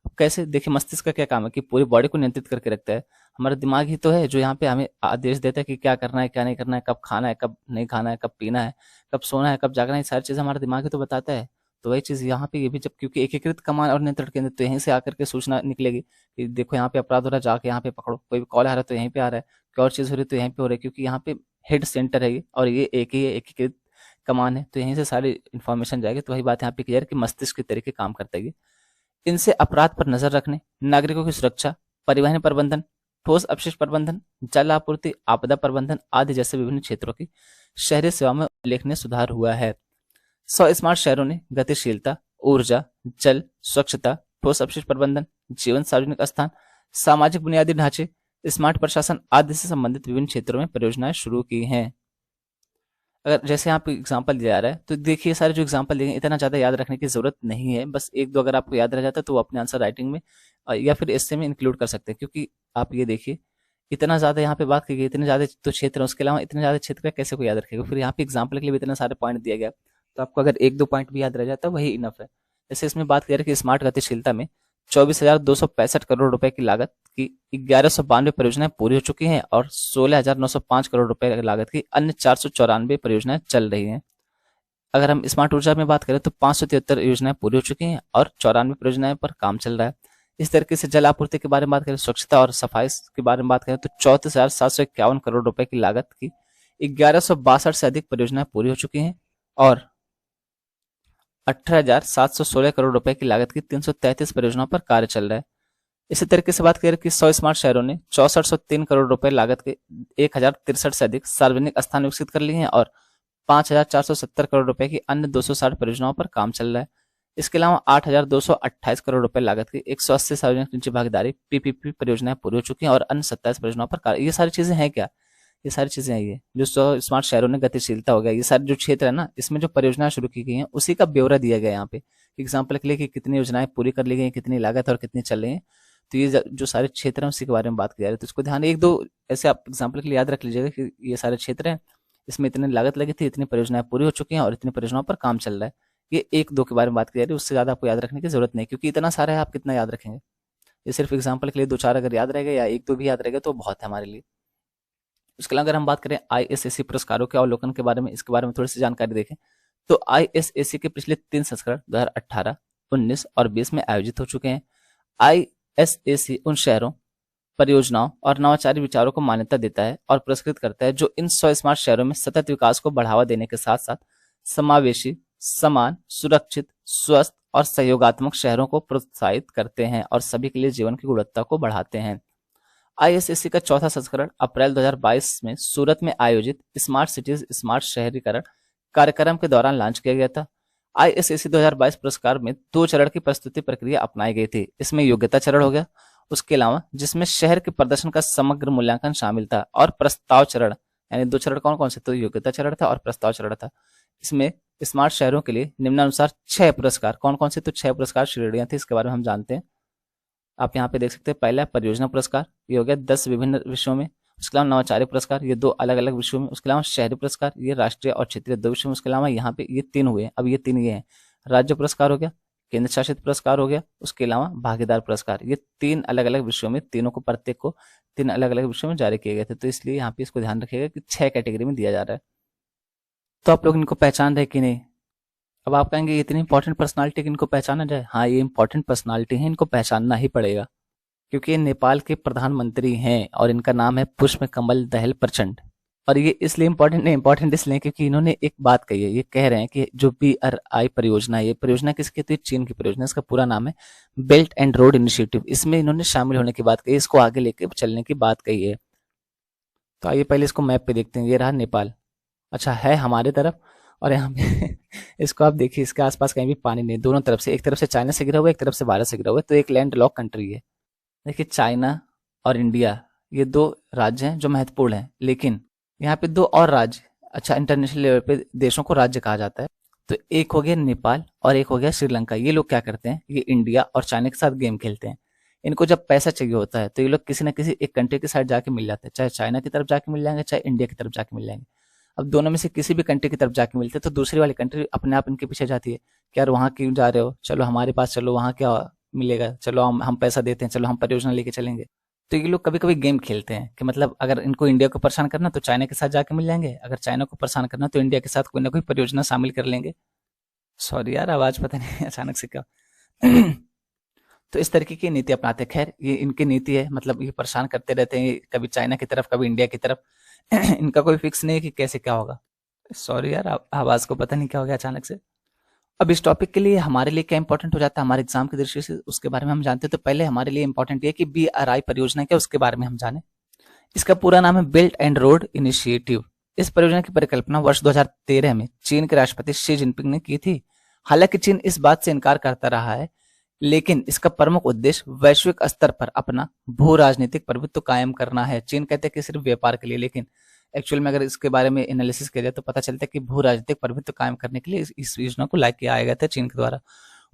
Speaker 1: अब कैसे, देखिए मस्तिष्क का क्या काम है कि पूरी बॉडी को नियंत्रित करके रखता है। हमारा दिमाग ही तो है जो यहाँ पे हमें आदेश देता है कि क्या करना है, क्या नहीं करना है, कब खाना है, कब नहीं खाना है, कब पीना है, कब सोना है, कब जागना है, सारी चीजें हमारा दिमाग ही तो बताता है। तो वही चीज यहाँ पे ये भी, जब क्योंकि एकीकृत कमान और नियंत्रण केंद्र, तो यहीं से आकर के सूचना निकलेगी कि देखो यहाँ पे अपराध हो रहा है, जाके यहाँ पे पकड़ो। कोई भी कॉल आ रहा है तो यहीं पे आ रहा है, कोई और चीज हो रही है तो यहीं पे हो रही है, क्योंकि यहाँ पे हेड सेंटर है ये, और ये एक ही है, एकीकृत कमान है, तो यहीं से सारी इन्फॉर्मेशन जाएगी। तो वही बात यहाँ पे क्लियर कि मस्तिष्क के तरीके काम करता है। इनसे अपराध पर नजर रखने, नागरिकों की सुरक्षा, परिवहन प्रबंधन, ठोस अपशिष्ट प्रबंधन, जल आपूर्ति, आपदा प्रबंधन आदि जैसे विभिन्न क्षेत्रों की शहरी सेवा में उल्लेखनीय सुधार हुआ है। 100 स्मार्ट शहरों ने गतिशीलता, ऊर्जा, जल, स्वच्छता, ठोस अपशिष्ट प्रबंधन, जीवन, सार्वजनिक स्थान, सामाजिक बुनियादी ढांचे, स्मार्ट प्रशासन आदि से संबंधित विभिन्न क्षेत्रों में परियोजनाएं शुरू की हैं। अगर जैसे यहाँ पे एग्जाम्पल दिया जा रहा है तो देखिए, सारे जो एग्जाम्पल दिए हैं इतना ज्यादा याद रखने की जरूरत नहीं है, बस एक दो अगर आपको याद रह जाता है तो वो अपने आंसर राइटिंग में या फिर एस्से में इंक्लूड कर सकते हैं। क्योंकि आप ये देखिए, इतना ज्यादा यहाँ पे बात की गई, इतने ज्यादा तो क्षेत्र है, उसके अलावा इतने ज्यादा क्षेत्र का कैसे कोई याद रखेगा। फिर यहाँ पे एग्जाम्पल के लिए भी इतने सारे पॉइंट दिया गया, तो आपको अगर एक दो पॉइंट भी याद रह जाता है वही इनफ है। जैसे इसमें बात करें कि स्मार्ट गतिशीलता में 24,265 करोड़ रुपए की लागत की 1192 परियोजनाएं पूरी हो चुकी हैं और 16,905 करोड़ रुपए की लागत की अन्य 494 परियोजनाएं चल रही हैं। अगर हम स्मार्ट ऊर्जा में बात करें तो 573 योजनाएं पूरी हो चुकी हैं और 94 परियोजनाएं पर काम चल रहा है। इस तरीके से जल आपूर्ति के बारे में बात करें, स्वच्छता और सफाई के बारे में बात करें तो 34,751 करोड़ रुपए की लागत की 1162 से अधिक परियोजनाएं पूरी हो चुकी हैं और 18,716 करोड़ रुपए की लागत की 333 परियोजनाओं पर कार्य चल रहा है। इसी तरीके से बात करें कि 100 स्मार्ट शहरों ने 6403 करोड़ रुपए लागत के 1,063 से अधिक सार्वजनिक स्थान विकसित कर लिए हैं और 5,470 करोड़ रुपए की अन्य 260 परियोजनाओं पर काम चल रहा है। इसके अलावा 8,228 करोड़ रुपए लागत की 180 सार्वजनिक निजी भागीदारी पीपीपी परियोजनाएं पूरी हो चुकी हैं और अन्य 27 परियोजनाओं पर कार्य। ये सारी चीजें हैं क्या? ये सारी चीजें हैं, ये जो 100 स्मार्ट शहरों ने गतिशीलता हो गया, ये सारे जो क्षेत्र है ना, इसमें जो परियोजनाएं शुरू की गई हैं उसी का ब्यौरा दिया गया है यहाँ पे। एग्जाम्पल के लिए कि कितनी योजनाएं पूरी कर ली गई, कितनी लागत और कितनी चल रही है। तो ये जो सारे क्षेत्र हैं उसी के बारे में बात की जा रही है। तो इसको ध्यान, एक दो ऐसे आप एग्जाम्पल के लिए याद रख लीजिएगा कि ये सारे क्षेत्र हैं, इसमें इतनी लागत लगी थी, इतनी परियोजनाएं पूरी हो चुकी हैं और इतनी परियोजनाओं पर काम चल रहा है। ये एक दो के बारे में बात की जा रही है, उससे ज्यादा आपको याद रखने की जरूरत नहीं, क्योंकि इतना सारा है, आप कितना याद रखेंगे। ये सिर्फ एग्जाम्पल के लिए दो चार अगर याद रहेगा या एक दो भी याद रहेगा तो बहुत है हमारे लिए। उसके अलावा अगर हम बात करें आईएसएससी पुरस्कारों के अवलोकन के बारे में, इसके बारे में थोड़ी सी जानकारी देखें तो आईएसएससी के पिछले 3 संस्करण 2018, 19 और 20 में आयोजित हो चुके हैं। आईएसएससी उन शहरों, परियोजनाओं और नवाचारी विचारों को मान्यता देता है और पुरस्कृत करता है जो इन 100 स्मार्ट शहरों में सतत विकास को बढ़ावा देने के साथ साथ समावेशी, समान, सुरक्षित, स्वस्थ और सहयोगात्मक शहरों को प्रोत्साहित करते हैं और सभी के लिए जीवन की गुणवत्ता को बढ़ाते हैं। आईएसएससी का चौथा संस्करण अप्रैल 2022 में सूरत में आयोजित स्मार्ट सिटीज स्मार्ट शहरीकरण कार्यक्रम के दौरान लॉन्च किया गया था। आईएसएससी 2022 पुरस्कार में 2 चरण की प्रस्तुति प्रक्रिया अपनाई गई थी। इसमें योग्यता चरण हो गया, उसके अलावा जिसमें शहर के प्रदर्शन का समग्र मूल्यांकन शामिल था, और प्रस्ताव चरण, यानी 2 चरण कौन कौन से, तो योग्यता चरण था और प्रस्ताव चरण था। इसमें स्मार्ट शहरों के लिए निम्नानुसार 6 पुरस्कार, कौन कौन से, तो 6 पुरस्कार श्रेणियां थी, इसके बारे में हम जानते हैं। आप यहाँ पे देख सकते हैं, पहला परियोजना पुरस्कार, ये हो गया 10 विभिन्न विषयों में। उसके अलावा नवाचारी पुरस्कार, ये 2 अलग अलग विषयों में। उसके अलावा शहरी पुरस्कार, ये राष्ट्रीय और क्षेत्रीय 2 विषयों में। उसके अलावा यहाँ पे ये 3 हुए हैं, अब ये 3 ये हैं, राज्य पुरस्कार हो गया, केंद्र शासित पुरस्कार हो गया, उसके अलावा भागीदार पुरस्कार। ये 3 अलग अलग विषयों में, तीनों को प्रत्येक को 3 अलग अलग विषयों में जारी किए गए थे। तो इसलिए यहाँ पे इसको ध्यान रखिएगा कि 6 कैटेगरी में दिया जा रहा है। तो आप लोग इनको पहचान रहे कि नहीं? अब आप कहेंगे इतनी इंपॉर्टेंट पर्सनालिटी इनको पहचाना जाए? हाँ, ये इंपॉर्टेंट पर्सनालिटी है, इनको पहचानना ही पड़ेगा, क्योंकि ये नेपाल के प्रधानमंत्री हैं और इनका नाम है पुष्प कमल दहल प्रचंड। और ये इसलिए इंपॉर्टेंट इसलिए क्योंकि इन्होंने एक बात कही है, ये कह रहे हैं कि जो BRI परियोजना है, ये परियोजना किसकी, तो चीन की परियोजना, इसका पूरा नाम है बेल्ट एंड रोड इनिशिएटिव। इसमें इन्होंने शामिल होने की बात कही, इसको आगे लेके चलने की बात कही है। तो आइए पहले इसको मैप पे देखते हैं। ये रहा नेपाल, अच्छा है हमारे तरफ, और यहाँ पे इसको आप देखिए, इसके आसपास कहीं भी पानी नहीं, दोनों तरफ से, एक तरफ से चाइना से गिरा हुआ है, एक तरफ से भारत से गिरा हुआ है, तो एक लैंड लॉक कंट्री है। देखिए, चाइना और इंडिया, ये 2 राज्य हैं जो महत्वपूर्ण हैं, लेकिन यहाँ पे 2 और राज्य, अच्छा इंटरनेशनल लेवल पे देशों को राज्य कहा जाता है। तो एक हो गया नेपाल और एक हो गया श्रीलंका। ये लोग क्या करते हैं, ये इंडिया और चाइना के साथ गेम खेलते हैं। इनको जब पैसा चाहिए होता है तो ये लोग किसी न किसी एक कंट्री के साथ जाके मिल जाते हैं, चाहे चाइना की तरफ जाके मिल जाएंगे, चाहे इंडिया की तरफ जाके मिल जाएंगे। अब दोनों में से किसी भी कंट्री की तरफ जाके मिलते हैं तो दूसरी वाली कंट्री अपने आप इनके पीछे जाती है कि यार वहाँ क्यों जा रहे हो, चलो हमारे पास चलो, वहाँ क्या मिलेगा, चलो हम पैसा देते हैं, चलो हम परियोजना लेके चलेंगे। तो ये लोग कभी कभी गेम खेलते हैं कि मतलब अगर इनको इंडिया को परेशान करना तो चाइना के साथ जाके मिल जाएंगे, अगर चाइना को परेशान करना तो इंडिया के साथ कोई ना कोई परियोजना शामिल कर लेंगे। सॉरी यार, आवाज पता नहीं अचानक से क्या तो इस तरीके की नीति अपनाते हैं। खैर, ये इनकी नीति है, मतलब ये परेशान करते रहते हैं, कभी चाइना की तरफ कभी इंडिया की तरफ इनका कोई फिक्स नहीं है कि कैसे क्या होगा। सॉरी यार, आवाज को पता नहीं क्या हो गया अचानक से। अब इस टॉपिक के लिए हमारे लिए क्या इंपॉर्टेंट हो जाता है हमारे एग्जाम की दृष्टि से, उसके बारे में हम जानते हैं। तो पहले हमारे लिए इंपॉर्टेंट ये कि BRI परियोजना क्या, उसके बारे में हम जाने। इसका पूरा नाम है बेल्ट एंड रोड इनिशिएटिव। इस परियोजना की परिकल्पना वर्ष 2013 में चीन के राष्ट्रपति शी जिनपिंग ने की थी हालांकि चीन इस बात से इनकार करता रहा है, लेकिन इसका प्रमुख उद्देश्य वैश्विक स्तर पर अपना भू राजनीतिक प्रभुत्व कायम करना है। चीन कहते हैं कि सिर्फ व्यापार के लिए, लेकिन एक्चुअल में अगर इसके बारे में एनालिसिस किया जाए तो पता चलता है कि भू राजनीतिक प्रभुत्व कायम करने के लिए इस योजना को लाइक किया गया था चीन के द्वारा।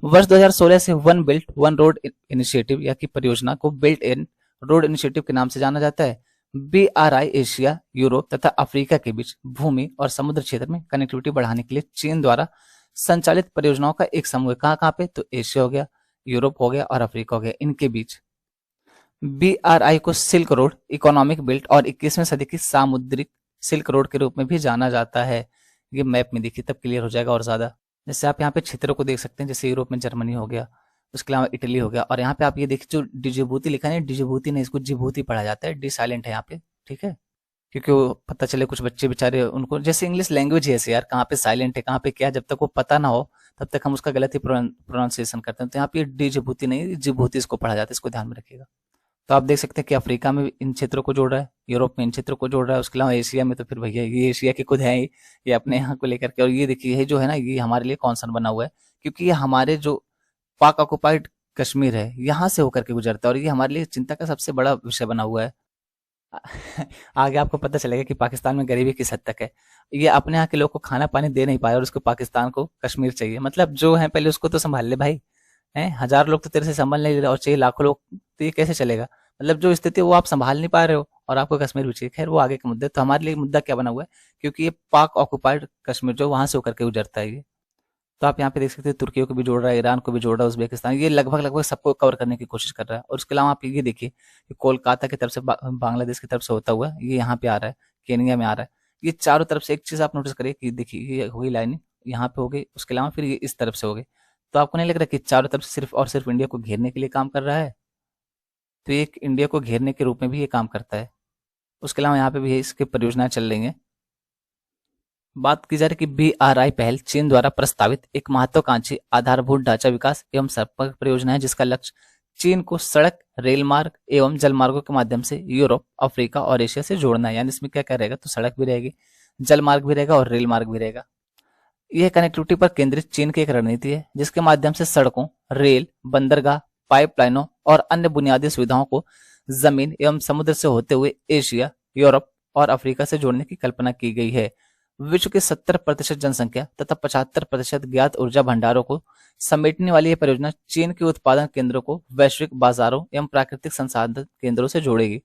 Speaker 1: वर्ष 2016 से one belt one road initiative या की परियोजना को बेल्ट एंड रोड इनिशिएटिव के नाम से जाना जाता है। BRI एशिया, यूरोप तथा अफ्रीका के बीच भूमि और समुद्र क्षेत्र में कनेक्टिविटी बढ़ाने के लिए चीन द्वारा संचालित परियोजनाओं का एक समूह है। कहाँ कहाँ पे? तो एशिया हो गया, यूरोप हो गया और अफ्रीका हो गया, इनके बीच। BRI को सिल्क रोड इकोनॉमिक बेल्ट और 21वीं सदी की सामुद्रिक सिल्क रोड के रूप में भी जाना जाता है। ये मैप में देखिए तब क्लियर हो जाएगा और ज्यादा। जैसे आप यहाँ पे क्षेत्रों को देख सकते हैं, जैसे यूरोप में जर्मनी हो गया, उसके अलावा इटली हो गया, और यहाँ पे आप ये देखिए जो डिजिबूती लिखा है, डिजिबूती नहीं, इसको जिबूती पढ़ा जाता है, डी साइलेंट है यहाँ पे, ठीक है, क्योंकि वो पता चले कुछ बच्चे बेचारे, उनको जैसे इंग्लिश लैंग्वेज है ऐसे यार, कहाँ पे साइलेंट है कहाँ पे क्या, जब तक वो पता ना हो तब तक हम उसका गलत ही प्रोनाउंसिएशन करते हैं। तो यहाँ पे डी जिबूती नहीं, जिबूती इसको पढ़ा जाता है, इसको ध्यान में रखिएगा। तो आप देख सकते हैं कि अफ्रीका में इन क्षेत्रों को जोड़ रहा है, यूरोप में इन क्षेत्रों को जोड़ रहा है, उसके अलावा एशिया में तो फिर भैया ये एशिया के खुद हैं ही, ये अपने यहाँ को लेकर के। और ये देखिए ये जो है ना, ये हमारे लिए कॉन्सर्न बना हुआ है, क्योंकि ये हमारे जो पाक ऑक्युपाइड कश्मीर है यहाँ से होकर के गुजरता है, और ये हमारे लिए चिंता का सबसे बड़ा विषय बना हुआ है। आगे आपको पता चलेगा कि पाकिस्तान में गरीबी किस हद तक है। ये अपने यहाँ के लोग को खाना पानी दे नहीं पाया और उसको पाकिस्तान को कश्मीर चाहिए। मतलब जो है पहले उसको तो संभाल ले भाई, हैं हजार लोग तो तेरे से संभाल नहीं ले रहे और चाहिए लाखों लोग, तो ये कैसे चलेगा? मतलब जो स्थिति है वो आप संभाल नहीं पा रहे हो और आपको कश्मीर भी चाहिए। खैर वो आगे का मुद्दा है। तो हमारे लिए मुद्दा क्या बना हुआ है, क्योंकि ये पाक ऑक्युपाइड कश्मीर जो वहां से होकर के गुजरता है ये। तो आप यहाँ पे देख सकते हैं तुर्की को भी जोड़ रहा है, ईरान को भी जोड़ रहा है, उज्बेकिस्तान, ये लगभग लगभग सबको कवर करने की कोशिश कर रहा है। और उसके अलावा आप ये देखिए कि कोलकाता की तरफ से बांग्लादेश की तरफ से होता हुआ ये यहाँ पे आ रहा है, केनिया में आ रहा है। ये चारों तरफ से एक चीज आप नोटिस करिए कि देखिए ये हो गई लाइन, यहाँ पे हो गई, उसके अलावा फिर ये इस तरफ से हो गई। तो आपको नहीं लग रहा कि चारों तरफ से सिर्फ और सिर्फ इंडिया को घेरने के लिए काम कर रहा है? तो ये इंडिया को घेरने के रूप में भी ये काम करता है। उसके अलावा यहाँ पे भी इसकी परियोजनाएं चल रही हैं। बात की जा रही कि BRI पहल चीन द्वारा प्रस्तावित एक महत्वाकांक्षी आधारभूत ढांचा विकास एवं संपर्क परियोजना है, जिसका लक्ष्य चीन को सड़क, रेल मार्ग एवं जल मार्गों के माध्यम से यूरोप, अफ्रीका और एशिया से जोड़ना है। यानी इसमें क्या क्या रहेगा, तो सड़क भी रहेगी, जल मार्ग भी रहेगा और रेल मार्ग भी रहेगा। यह कनेक्टिविटी पर केंद्रित चीन की एक रणनीति है, जिसके माध्यम से सड़कों, रेल, बंदरगाह, पाइपलाइनों और अन्य बुनियादी सुविधाओं को जमीन एवं समुद्र से होते हुए एशिया, यूरोप और अफ्रीका से जोड़ने की कल्पना की गई है। विश्व के 70% जनसंख्या तथा 75% ज्ञात ऊर्जा भंडारों को समेटने वाली यह परियोजना चीन के उत्पादन केंद्रों को वैश्विक बाजारों एवं प्राकृतिक संसाधन केंद्रों से जोड़ेगी।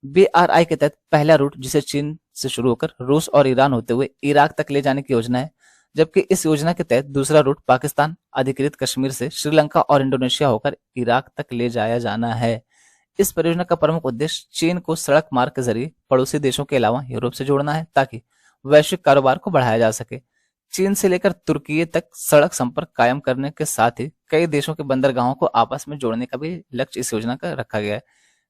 Speaker 1: BRI के तहत पहला रूट, जिसे चीन से शुरू होकर रूस और ईरान होते हुए इराक तक ले जाने की योजना है, जबकि इस योजना के तहत दूसरा रूट पाकिस्तान अधिकृत कश्मीर से श्रीलंका और इंडोनेशिया होकर इराक तक ले जाया जाना है। इस परियोजना का प्रमुख उद्देश्य चीन को सड़क मार्ग के जरिए पड़ोसी देशों के अलावा यूरोप से जोड़ना है, ताकि वैश्विक कारोबार को बढ़ाया जा सके। चीन से लेकर तुर्की तक सड़क संपर्क कायम करने के साथ ही कई देशों के बंदरगाहों को आपस में जोड़ने का भी लक्ष्य इस योजना का रखा गया है।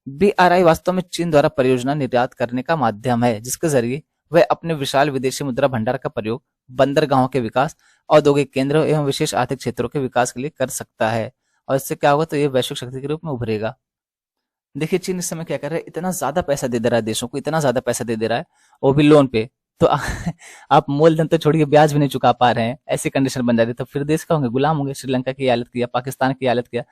Speaker 1: BRI वास्तव में चीन द्वारा परियोजना निर्यात करने का माध्यम है, जिसके जरिए वह अपने विशाल विदेशी मुद्रा भंडार का प्रयोग बंदरगाहों के विकास, औद्योगिक केंद्रों एवं विशेष आर्थिक क्षेत्रों के विकास के लिए कर सकता है। और इससे क्या होगा, तो ये वैश्विक शक्ति के रूप में उभरेगा। देखिए चीन इस समय क्या कर रहा है, इतना ज्यादा पैसा दे दे रहा है देशों को, इतना ज्यादा पैसा दे दे रहा है, वो भी लोन पे। तो आप मूलधन तो छोड़िए, ब्याज भी नहीं चुका पा रहे हैं, ऐसी कंडीशन बन जाती है, तो फिर देश का होंगे, गुलाम होंगे। श्रीलंका की हालत किया, पाकिस्तान की हालत किया।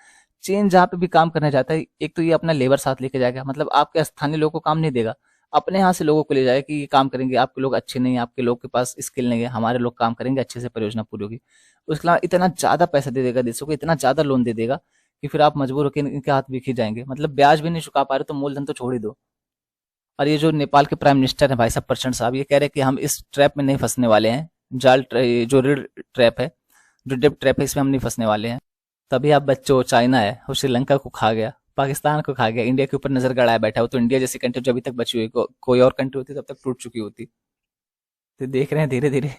Speaker 1: चीन जहाँ पे भी काम करने जाता है, एक तो ये अपना लेबर साथ लेके जाएगा, मतलब आपके स्थानीय लोगों को काम नहीं देगा, अपने यहाँ से लोगों को ले जाएगा कि ये काम करेंगे, आपके लोग अच्छे नहीं है, आपके लोग के पास स्किल नहीं है, हमारे लोग काम करेंगे, अच्छे से परियोजना पूरी होगी। उसके अलावा इतना ज्यादा पैसा दे देगा देशों को, इतना ज्यादा लोन दे देगा कि फिर आप मजबूर होकर इनके हाथ बिक ही जाएंगे। मतलब ब्याज भी नहीं चुका पा रहे तो मूलधन तो छोड़ ही दो। और ये जो नेपाल के प्राइम मिनिस्टर है भाई साहब प्रचंड साहब, ये कह रहे हैं कि हम इस ट्रैप में नहीं फंसने वाले हैं, जो ऋण ट्रैप है, जो डेब्ट ट्रैप है, इसमें हम नहीं फंसने वाले हैं। तभी आप बच्चों, चाइना है वो श्रीलंका को खा गया, पाकिस्तान को खा गया, इंडिया के ऊपर नजर गड़ाया बैठा हो। तो इंडिया जैसी कंट्री जो अभी तक बची हुई, कोई और कंट्री होती तब तक टूट चुकी होती। तो देख रहे हैं धीरे धीरे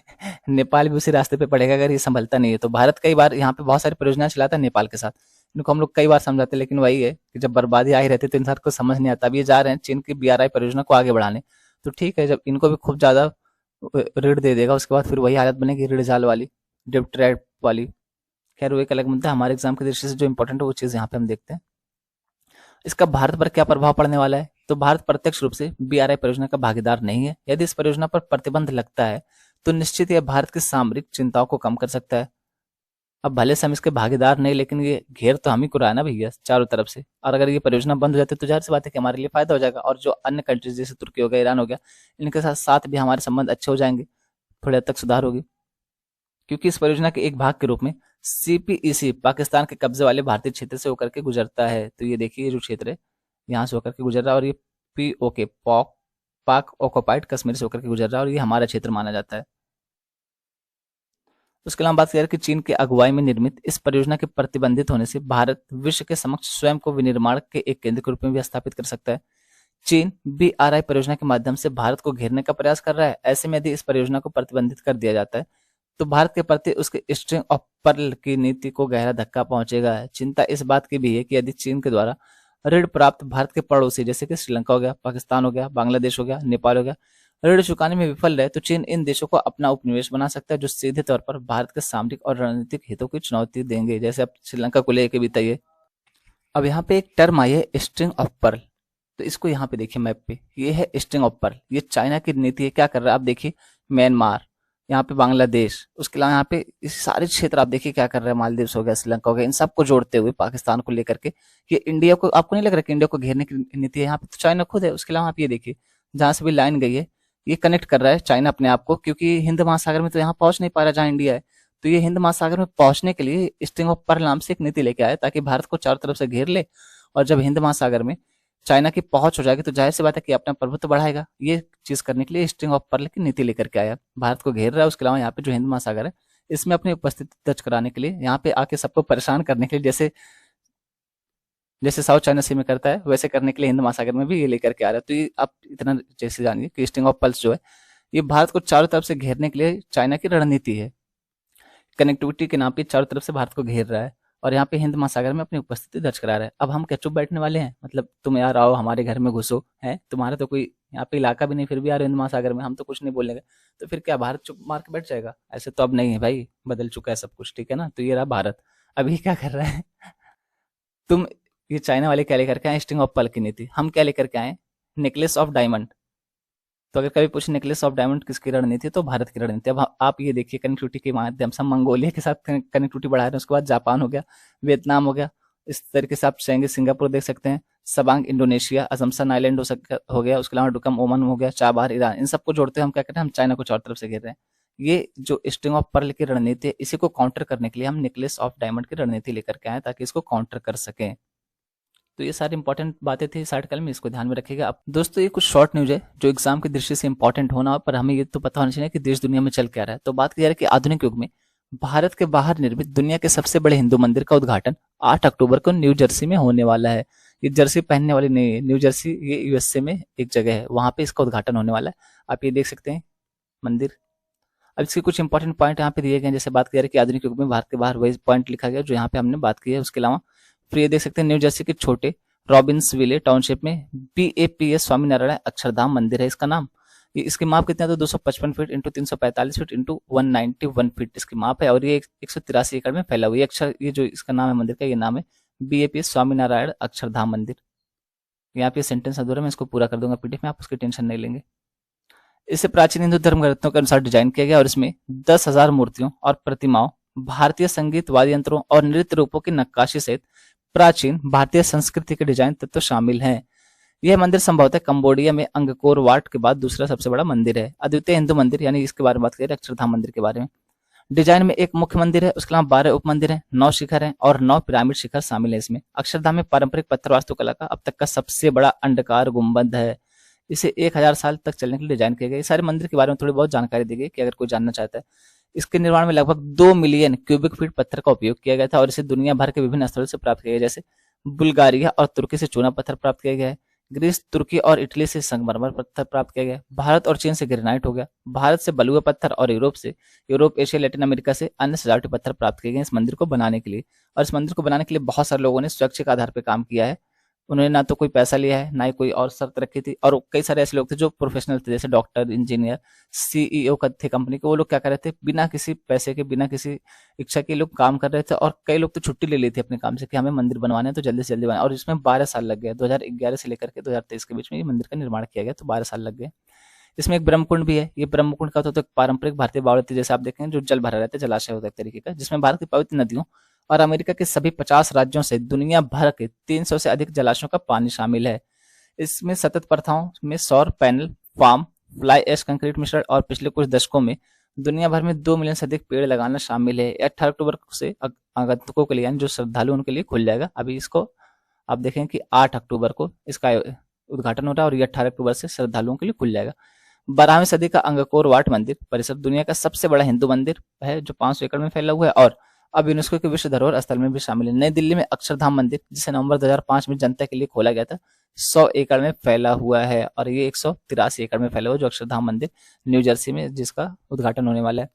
Speaker 1: नेपाल भी उसी रास्ते पे पड़ेगा अगर ये संभलता नहीं है तो। भारत कई बार यहाँ पे बहुत सारी परियोजनाएं चलाता है नेपाल के साथ, इनको हम लोग कई बार समझाते हैं, लेकिन वही है कि जब बर्बादी आई रहती है तो इंसान को समझ नहीं आता। अब ये जा रहे हैं चीन की BRI परियोजना को आगे बढ़ाने, तो ठीक है, जब इनको भी खूब ज्यादा ऋण दे देगा उसके बाद फिर वही हालत बनेगी ऋण जाल वाली, डेब्ट ट्रैप वाली। खैर वो एक अलग मुद्दा, हमारे एग्जाम की दृष्टि से जो इंपॉर्टेंट है वो चीज यहाँ पे हम देखते हैं। इसका भारत पर क्या प्रभाव पड़ने वाला है, तो भारत प्रत्यक्ष रूप से BRI परियोजना का भागीदार नहीं है। यदि इस परियोजना पर प्रतिबंध लगता है तो निश्चित यह भारत की सामरिक चिंताओं को कम कर सकता है। अब भले से हम इसके भागीदार नहीं, लेकिन ये घेर तो हम ही को रहा है ना भैया चारों तरफ से। और अगर ये परियोजना बंद हो जाती है तो जाहिर सी बात है कि हमारे लिए फायदा हो जाएगा, और जो अन्य कंट्रीज जैसे तुर्की हो गया, ईरान हो गया, इनके साथ साथ भी हमारे संबंध अच्छे हो जाएंगे, थोड़े हद तक सुधार होगी। क्योंकि इस परियोजना के एक भाग के रूप में सीपीईसी पाकिस्तान के कब्जे वाले भारतीय क्षेत्र से होकर के गुजरता है। तो ये देखिए, ये जो क्षेत्र है यहाँ से होकर के गुजर रहा है, और ये पीओके पॉक पाक ऑक्युपाइड कश्मीर से होकर के गुजर रहा है, और ये हमारा क्षेत्र माना जाता है। उसके अलावा बात करें कि चीन की अगुवाई में निर्मित इस परियोजना के प्रतिबंधित होने से भारत विश्व के समक्ष स्वयं को विनिर्माण के एक केंद्र के रूप में भी स्थापित कर सकता है। चीन बीआरआई परियोजना के माध्यम से भारत को घेरने का प्रयास कर रहा है। ऐसे में यदि इस परियोजना को प्रतिबंधित कर दिया जाता है तो भारत के प्रति उसके स्ट्रिंग ऑफ पर्ल की नीति को गहरा धक्का पहुंचेगा। चिंता इस बात की भी है कि यदि चीन के द्वारा ऋण प्राप्त भारत के पड़ोसी जैसे कि श्रीलंका हो गया, पाकिस्तान हो गया, बांग्लादेश हो गया, नेपाल हो गया, ऋण चुकाने में विफल रहे तो चीन इन देशों को अपना उपनिवेश बना सकता है, जो सीधे तौर पर भारत के सामरिक और रणनीतिक हितों की चुनौती देंगे। जैसे अब श्रीलंका को लेकर भी तय है। अब यहाँ पे एक टर्म आई है स्ट्रिंग ऑफ पर्ल, तो इसको यहाँ पे देखिए मैप पे, ये है स्ट्रिंग ऑफ पर्ल। ये चाइना की नीति है। क्या कर रहा है आप देखिए, म्यांमार, यहाँ पे बांग्लादेश, उसके अलावा यहाँ पे इस सारे क्षेत्र आप देखिए क्या कर रहे हैं, मालदीव हो गया, श्रीलंका हो गया, इन सबको जोड़ते हुए पाकिस्तान को लेकर के ये इंडिया को, आपको नहीं लग रहा कि इंडिया को घेरने की नीति है? यहाँ पे तो चाइना खुद है। उसके अलावा आप ये देखिए, जहां से भी लाइन गई है ये कनेक्ट कर रहा है चाइना अपने आप को, क्योंकि हिंद महासागर में तो यहाँ पहुंच नहीं पा रहा जहाँ इंडिया है। तो ये हिंद महासागर में पहुंचने के लिए स्ट्रिंग ऑफ पर्ल नाम से एक नीति लेके आया, ताकि भारत को चारों तरफ से घेर ले, और जब हिंद महासागर में चाइना की पहुंच हो जाएगी तो जाहिर सी बात है कि अपना प्रभुत्व बढ़ाएगा। ये चीज करने के लिए स्ट्रिंग ऑफ पर्ल की नीति लेकर के आया, भारत को घेर रहा है। उसके अलावा यहाँ पे जो हिंद महासागर है इसमें अपनी उपस्थिति दर्ज कराने के लिए, यहाँ पे आके सबको परेशान करने के लिए, जैसे जैसे साउथ चाइना सी में करता है वैसे करने के लिए हिंद महासागर में भी ये लेकर के आ रहा है। तो ये आप इतना जैसे जानिए कि स्ट्रिंग ऑफ पर्ल्स जो है ये भारत को चारों तरफ से घेरने के लिए चाइना की रणनीति है। कनेक्टिविटी के नाम पे चारों तरफ से भारत को घेर रहा है, और यहाँ पे हिंद महासागर में अपनी उपस्थिति दर्ज करा रहा है। अब हम क्या चुप बैठने वाले हैं? मतलब तुम यार आओ हमारे घर में घुसो, है तुम्हारा तो कोई यहाँ पे इलाका भी नहीं, फिर भी यार हिंद महासागर में हम तो कुछ नहीं बोलेंगे, तो फिर क्या भारत चुप मार के बैठ जाएगा? ऐसे तो अब नहीं है भाई, बदल चुका है सब कुछ, ठीक है ना। तो ये रहा भारत। अभी क्या कर रहा है तुम, ये चाइना वाले क्या लेकर के आए? स्ट्रिंग ऑफ पर्ल की नीति। हम क्या लेकर के आए? Necklace of diamond. तो अगर कभी पूछे नेकलेस ऑफ डायमंड किसकी रणनीति है, तो भारत की रणनीति। अब आप ये देखिए, कनेक्टिविटी के माध्यम से हम मंगोलिया के साथ कनेक्टिविटी बढ़ा रहे हैं, उसके बाद जापान हो गया, वियतनाम हो गया, इस तरीके से आप चाहेंगे सिंगापुर देख सकते हैं, सबांग इंडोनेशिया, असमसन आइलैंड हो गया, उसके अलावा डुकम ओमान हो गया, चाबार ईरान, इन सबको जोड़ते हैं हम क्या करते हैं, हम चाइना को चारों तरफ से घेर रहे हैं। ये जो स्ट्रिंग ऑफ पर्ल की रणनीति है, इसी को काउंटर करने के लिए हम नेकलेस ऑफ डायमंड की रणनीति लेकर के आए, ताकि इसको काउंटर कर सकें। तो ये सारी इंपॉर्टेंट बातें थी इस आर्टिकल में, इसको ध्यान में रखिएगा। अब दोस्तों ये कुछ शॉर्ट न्यूज है जो एग्जाम की दृष्टि से इंपॉर्टेंट होना, पर हमें ये तो पता होना चाहिए कि देश दुनिया में चल क्या रहा है। तो बात की जा रही है कि आधुनिक युग में भारत के बाहर निर्मित दुनिया के सबसे बड़े हिंदू मंदिर का उद्घाटन 8 अक्टूबर को न्यू जर्सी में होने वाला है। ये जर्सी पहनने वाली नहीं है, न्यू जर्सी ये यूएसए में एक जगह है, वहां पे इसका उद्घाटन होने वाला है। आप ये देख सकते हैं मंदिर। अब इसके कुछ इंपॉर्टेंट पॉइंट यहाँ पे दिए गए, जैसे बात की जा रही है कि आधुनिक युग में भारत के बाहर वही पॉइंट लिखा गया जो यहाँ पे हमने बात की है। उसके अलावा फिर ये देख सकते हैं न्यू जर्सी के छोटे रॉबिन्सविले टाउनशिप में बीएपीएस स्वामीनारायण अक्षरधाम मंदिर है इसका नाम। ये इसकी माप कितना है? तो 255 feet into 345 feet into 191 feet इसकी माप है, और ये 183 एकड़ में फैला हुआ है। अक्षर, ये जो इसका नाम है मंदिर का, ये नाम है बीएपीएस स्वामीनारायण अक्षरधाम मंदिर। यहाँ पे सेंटेंस अधूरा, मैं इसको पूरा कर दूंगा पीडीएफ में, आप उसकी टेंशन नहीं लेंगे। इसे प्राचीन हिंदू धर्म ग्रंथों के अनुसार डिजाइन किया गया, और इसमें 10,000 मूर्तियों और प्रतिमाओं, भारतीय संगीत वाद्य यंत्रों और नृत्य रूपों की नक्काशी सहित प्राचीन भारतीय संस्कृति के डिजाइन तत्व शामिल हैं। यह मंदिर संभवतः कंबोडिया में अंगकोर वाट के बाद दूसरा सबसे बड़ा मंदिर है। अद्वितीय हिंदू मंदिर, यानी इसके बारे में बात करें अक्षरधाम मंदिर के बारे में, डिजाइन में एक मुख्य मंदिर है, उसके अलावा 12 उप मंदिर है, 9 शिखर हैं और 9 पिरामिड शिखर शामिल है इसमें। अक्षरधाम में पारंपरिक पत्थर वास्तुकला का अब तक का सबसे बड़ा अंडाकार गुंबद है। इसे 1000 साल तक चलने के लिए डिजाइन किया गया। इस सारे मंदिर के बारे में थोड़ी बहुत जानकारी दी गई कि अगर कोई जानना चाहता है। इसके निर्माण में लगभग 2 मिलियन क्यूबिक फीट पत्थर का उपयोग किया गया था, और इसे दुनिया भर के विभिन्न स्थलों से प्राप्त किया गया, जैसे बुल्गारिया और तुर्की से चूना पत्थर प्राप्त किया गया है, ग्रीस, तुर्की और इटली से संगमरमर पत्थर प्राप्त किया गया, भारत और चीन से ग्रेनाइट हो गया, भारत से बलुआ पत्थर और यूरोप, एशिया, लैटिन अमेरिका से अन्य सजावटी पत्थर प्राप्त किए गए इस मंदिर को बनाने के लिए। और इस मंदिर को बनाने के लिए बहुत सारे लोगों ने स्वैच्छिक आधार पर काम किया है। उन्होंने ना तो कोई पैसा लिया है, ना ही कोई और शर्त रखी थी, और कई सारे ऐसे लोग थे जो प्रोफेशनल थे, जैसे डॉक्टर, इंजीनियर, सीईओ थे कंपनी के, वो लोग क्या कर रहे थे, बिना किसी पैसे के, बिना किसी इच्छा के लोग काम कर रहे थे। और कई लोग तो छुट्टी ले ली थी अपने काम से कि हमें मंदिर बनवाना है तो जल्दी से जल्दी बनाए, और इसमें 12 साल लग गए। 2011 से लेकर के 2023 के बीच में ये मंदिर का निर्माण किया गया, तो 12 साल लग गए। इसमें एक ब्रह्मकुंड भी है। ये ब्रह्मकुंड का तो एक पारंपरिक भारतीय बावड़ी होती है, जैसे आप देखेंगे जो जल भरा रहता है, जलाशय होता है एक तरीके का, जिसमें भारत की पवित्र नदियों और अमेरिका के सभी 50 राज्यों से दुनिया भर के 300 से अधिक जलाशयों का पानी शामिल है। इसमें सतत प्रथाओं में सौर panel farm, fly ash concrete मिश्रण और पिछले कुछ दशकों में दुनिया भर में 2 मिलियन से अधिक पेड़ लगाना शामिल है। 18 अक्टूबर से आगंतुकों के लिए, यानी जो श्रद्धालु उनके लिए खुल जाएगा। अभी इसको आप देखें कि 8 अक्टूबर को इसका उद्घाटन हो रहा है और ये 18 अक्टूबर से श्रद्धालुओं के लिए खुल जाएगा। 12वीं सदी का अंगकोर वाट मंदिर परिसर दुनिया का सबसे बड़ा हिंदू मंदिर है, जो 500 एकड़ में फैला हुआ है और अब यूनेस्को के विश्व धरोहर स्थल में भी शामिल है। नई दिल्ली में अक्षरधाम मंदिर, जिसे नवंबर 2005 में जनता के लिए खोला गया था, 100 एकड़ में फैला हुआ है और ये 183 एकड़ में फैला हुआ है, जो अक्षरधाम मंदिर न्यू जर्सी में, जिसका उद्घाटन होने वाला है।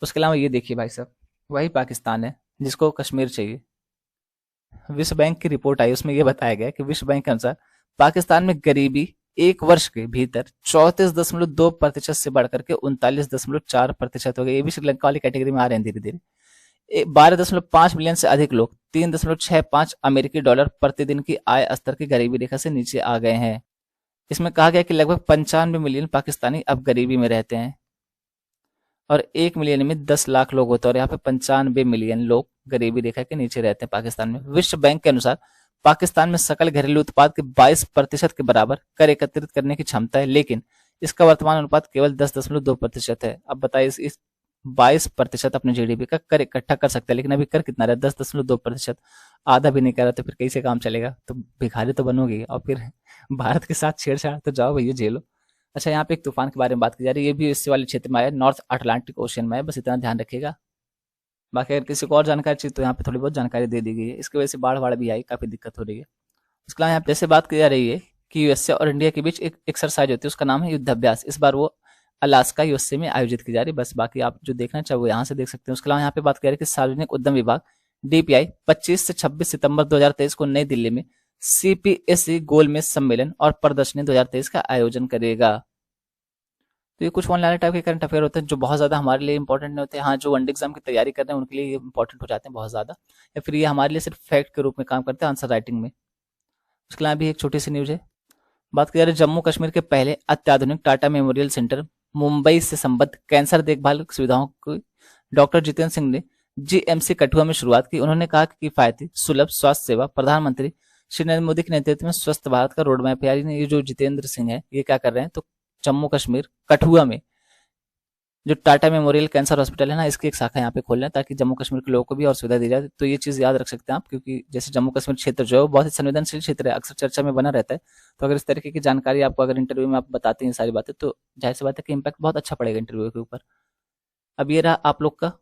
Speaker 1: उसके अलावा ये देखिए भाई साहब, वही पाकिस्तान है जिसको कश्मीर चाहिए। विश्व बैंक की रिपोर्ट आई, उसमें यह बताया गया कि विश्व बैंक के अनुसार पाकिस्तान में गरीबी एक वर्ष के भीतर 34.2% से बढ़कर के 39.4% हो गई। ये भी श्रीलंका वाली कैटेगरी में आ रहे हैं धीरे धीरे। 12.5 मिलियन से अधिक लोग 3.65 अमेरिकी डॉलर प्रतिदिन की आय स्तर की गरीबी रेखा से नीचे आ गए हैं। इसमें कहा गया कि लगभग 95 मिलियन पाकिस्तानी अब गरीबी में रहते हैं और 1 मिलियन में 10 लाख लोग होते हैं और यहाँ पे 95 मिलियन लोग गरीबी रेखा के नीचे रहते हैं पाकिस्तान में। विश्व बैंक के अनुसार पाकिस्तान में सकल घरेलू उत्पाद के 22% के बराबर कर एकत्रित करने की क्षमता है, लेकिन इसका वर्तमान अनुपात केवल 10.2% है। अब बताइए, इस 22% अपने जीडीपी का कर इकट्ठा कर सकते हैं, लेकिन अभी कर कितना रहा है? 10.2%। आधा भी नहीं कर रहा तो फिर कैसे काम चलेगा? तो भिखारी तो बनोगे और फिर भारत के साथ छेड़छाड़, तो जाओ भैया जेलो। अच्छा, यहाँ पे एक तूफान के बारे में बात की जा रही है, ये भी इसी वाले क्षेत्र में आया, नॉर्थ अटलांटिक ओशियन में है, बस इतना ध्यान रखिएगा। बाकी अगर किसी को और जानकारी चाहिए तो यहाँ पे थोड़ी बहुत जानकारी दे दी गई है। इसकी वजह से बाढ़ बाढ़ भी आई, काफी दिक्कत हो रही है। उसके अलावा यहाँ पे जैसे बात की जा रही है कि यूएसए और इंडिया के बीच एक एक्सरसाइज होती है, उसका नाम है युद्धाभ्यास। इस बार वो अलास्का यूएसए में आयोजित की जा रही है। बस बाकी आप जो देखना चाहे वो यहाँ से देख सकते हैं। उसके अलावा यहाँ पे बात कर रहे हैं कि सार्वजनिक उद्यम विभाग डीपीआई 25 से 26 सितंबर 2023 को नई दिल्ली में सीपीएसई गोलमेज सम्मेलन और प्रदर्शनी 2023 का आयोजन करेगा। तो ये कुछ ऑनलाइन टाइप के करंट अफेयर होते हैं जो बहुत ज्यादा हमारे लिए इंपॉर्टेंट नहीं होते हैं। हाँ, जो वन एग्जाम की तैयारी कर रहे हैं उनके लिए ये इंपॉर्टेंट हो जाते हैं बहुत ज्यादा, या फिर ये हमारे लिए सिर्फ फैक्ट के रूप में काम करते हैं आंसर राइटिंग में। उसके अलावा भी एक छोटी सी न्यूज है, बात की जा रही है जम्मू कश्मीर के पहले अत्याधुनिक टाटा मेमोरियल सेंटर मुंबई से संबद्ध कैंसर देखभाल सुविधाओं की डॉक्टर जितेंद्र सिंह ने जीएमसी कठुआ में शुरुआत की। उन्होंने कहा कि किफायती सुलभ स्वास्थ्य सेवा प्रधानमंत्री श्री नरेंद्र मोदी के नेतृत्व में स्वस्थ भारत का रोड मैप है। यानी ये जो जितेंद्र सिंह है ये क्या कर रहे हैं, तो जम्मू कश्मीर कठुआ में जो टाटा मेमोरियल कैंसर हॉस्पिटल है ना, इसकी एक शाखा यहाँ पे खोल रहे हैं ताकि जम्मू कश्मीर के लोगों को भी और सुविधा दी जाए। तो ये चीज याद रख सकते हैं आप, क्योंकि जैसे जम्मू कश्मीर क्षेत्र जो है वो बहुत ही संवेदनशील क्षेत्र है, अक्सर चर्चा में बना रहता है। तो अगर इस तरीके की जानकारी आपको अगर इंटरव्यू में आप बताते हैं सारी बातें, तो जाहिर सी बात है कि इम्पैक्ट बहुत अच्छा पड़ेगा इंटरव्यू के ऊपर। अब ये रहा आप लोग का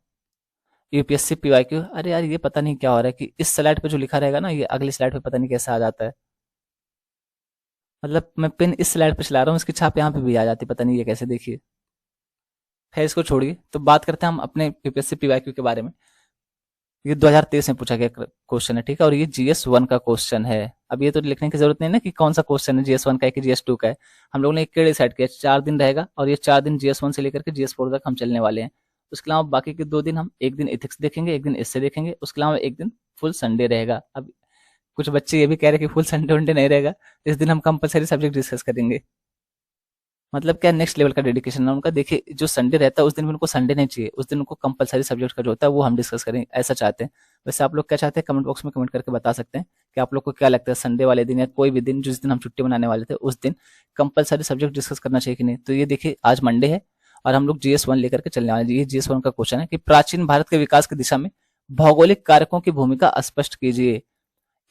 Speaker 1: यूपीएससी पीवाईक्यू। अरे यार, ये पता नहीं क्या हो रहा है कि इस स्लाइड पे जो लिखा रहेगा ना, ये अगली स्लाइड पे पता नहीं कैसे आ जाता है। मतलब मैं पिन इस स्लाइड पे चला रहा हूँ, इसकी छाप यहाँ पे भी आ जाती है, पता नहीं ये कैसे। देखिए, है, इसको छोड़िए। तो बात करते हैं हम अपने यूपीएससी पीवाईक्यू के बारे में। ये 2023 में पूछा गया क्वेश्चन है, ठीक है, और ये GS1 का क्वेश्चन है। अब ये तो लिखने की जरूरत नहीं ना कि कौन सा क्वेश्चन है, GS1 का है कि GS2 का है। हम लोगों ने एक डिसाइड किया, 4 दिन रहेगा और ये 4 दिन GS1 से लेकर के GS4 तक हम चलने वाले हैं। उसके अलावा बाकी के 2 दिन हम एक दिन एथिक्स देखेंगे, एक दिन इससे देखेंगे, उसके अलावा एक दिन फुल संडे रहेगा। अब कुछ बच्चे ये भी कह रहे हैं कि फुल संडे वनडे नहीं रहेगा, इस दिन हम कंपलसरी सब्जेक्ट डिस्कस करेंगे। मतलब क्या, नेक्स्ट लेवल का डेडिकेशन है उनका। देखिए, जो संडे रहता है उस दिन भी उनको संडे नहीं चाहिए, उस दिन उनको कंपलसरी सब्जेक्ट का जो होता है वो हम डिस्कस करें, ऐसा चाहते हैं। वैसे आप लोग क्या चाहते हैं कमेंट बॉक्स में कमेंट करके बता सकते हैं कि आप लोग को क्या लगता है, संडे वाले दिन या कोई भी दिन जिस दिन हम छुट्टी मनाने वाले थे उस दिन कंपलसरी सब्जेक्ट डिस्कस करना चाहिए कि नहीं। तो ये देखिए, आज मंडे है और हम लोग GS1 लेकर के चलने वाले हैं। ये GS1 का क्वेश्चन है कि प्राचीन भारत के विकास की दिशा में भौगोलिक कारकों की भूमिका स्पष्ट कीजिए।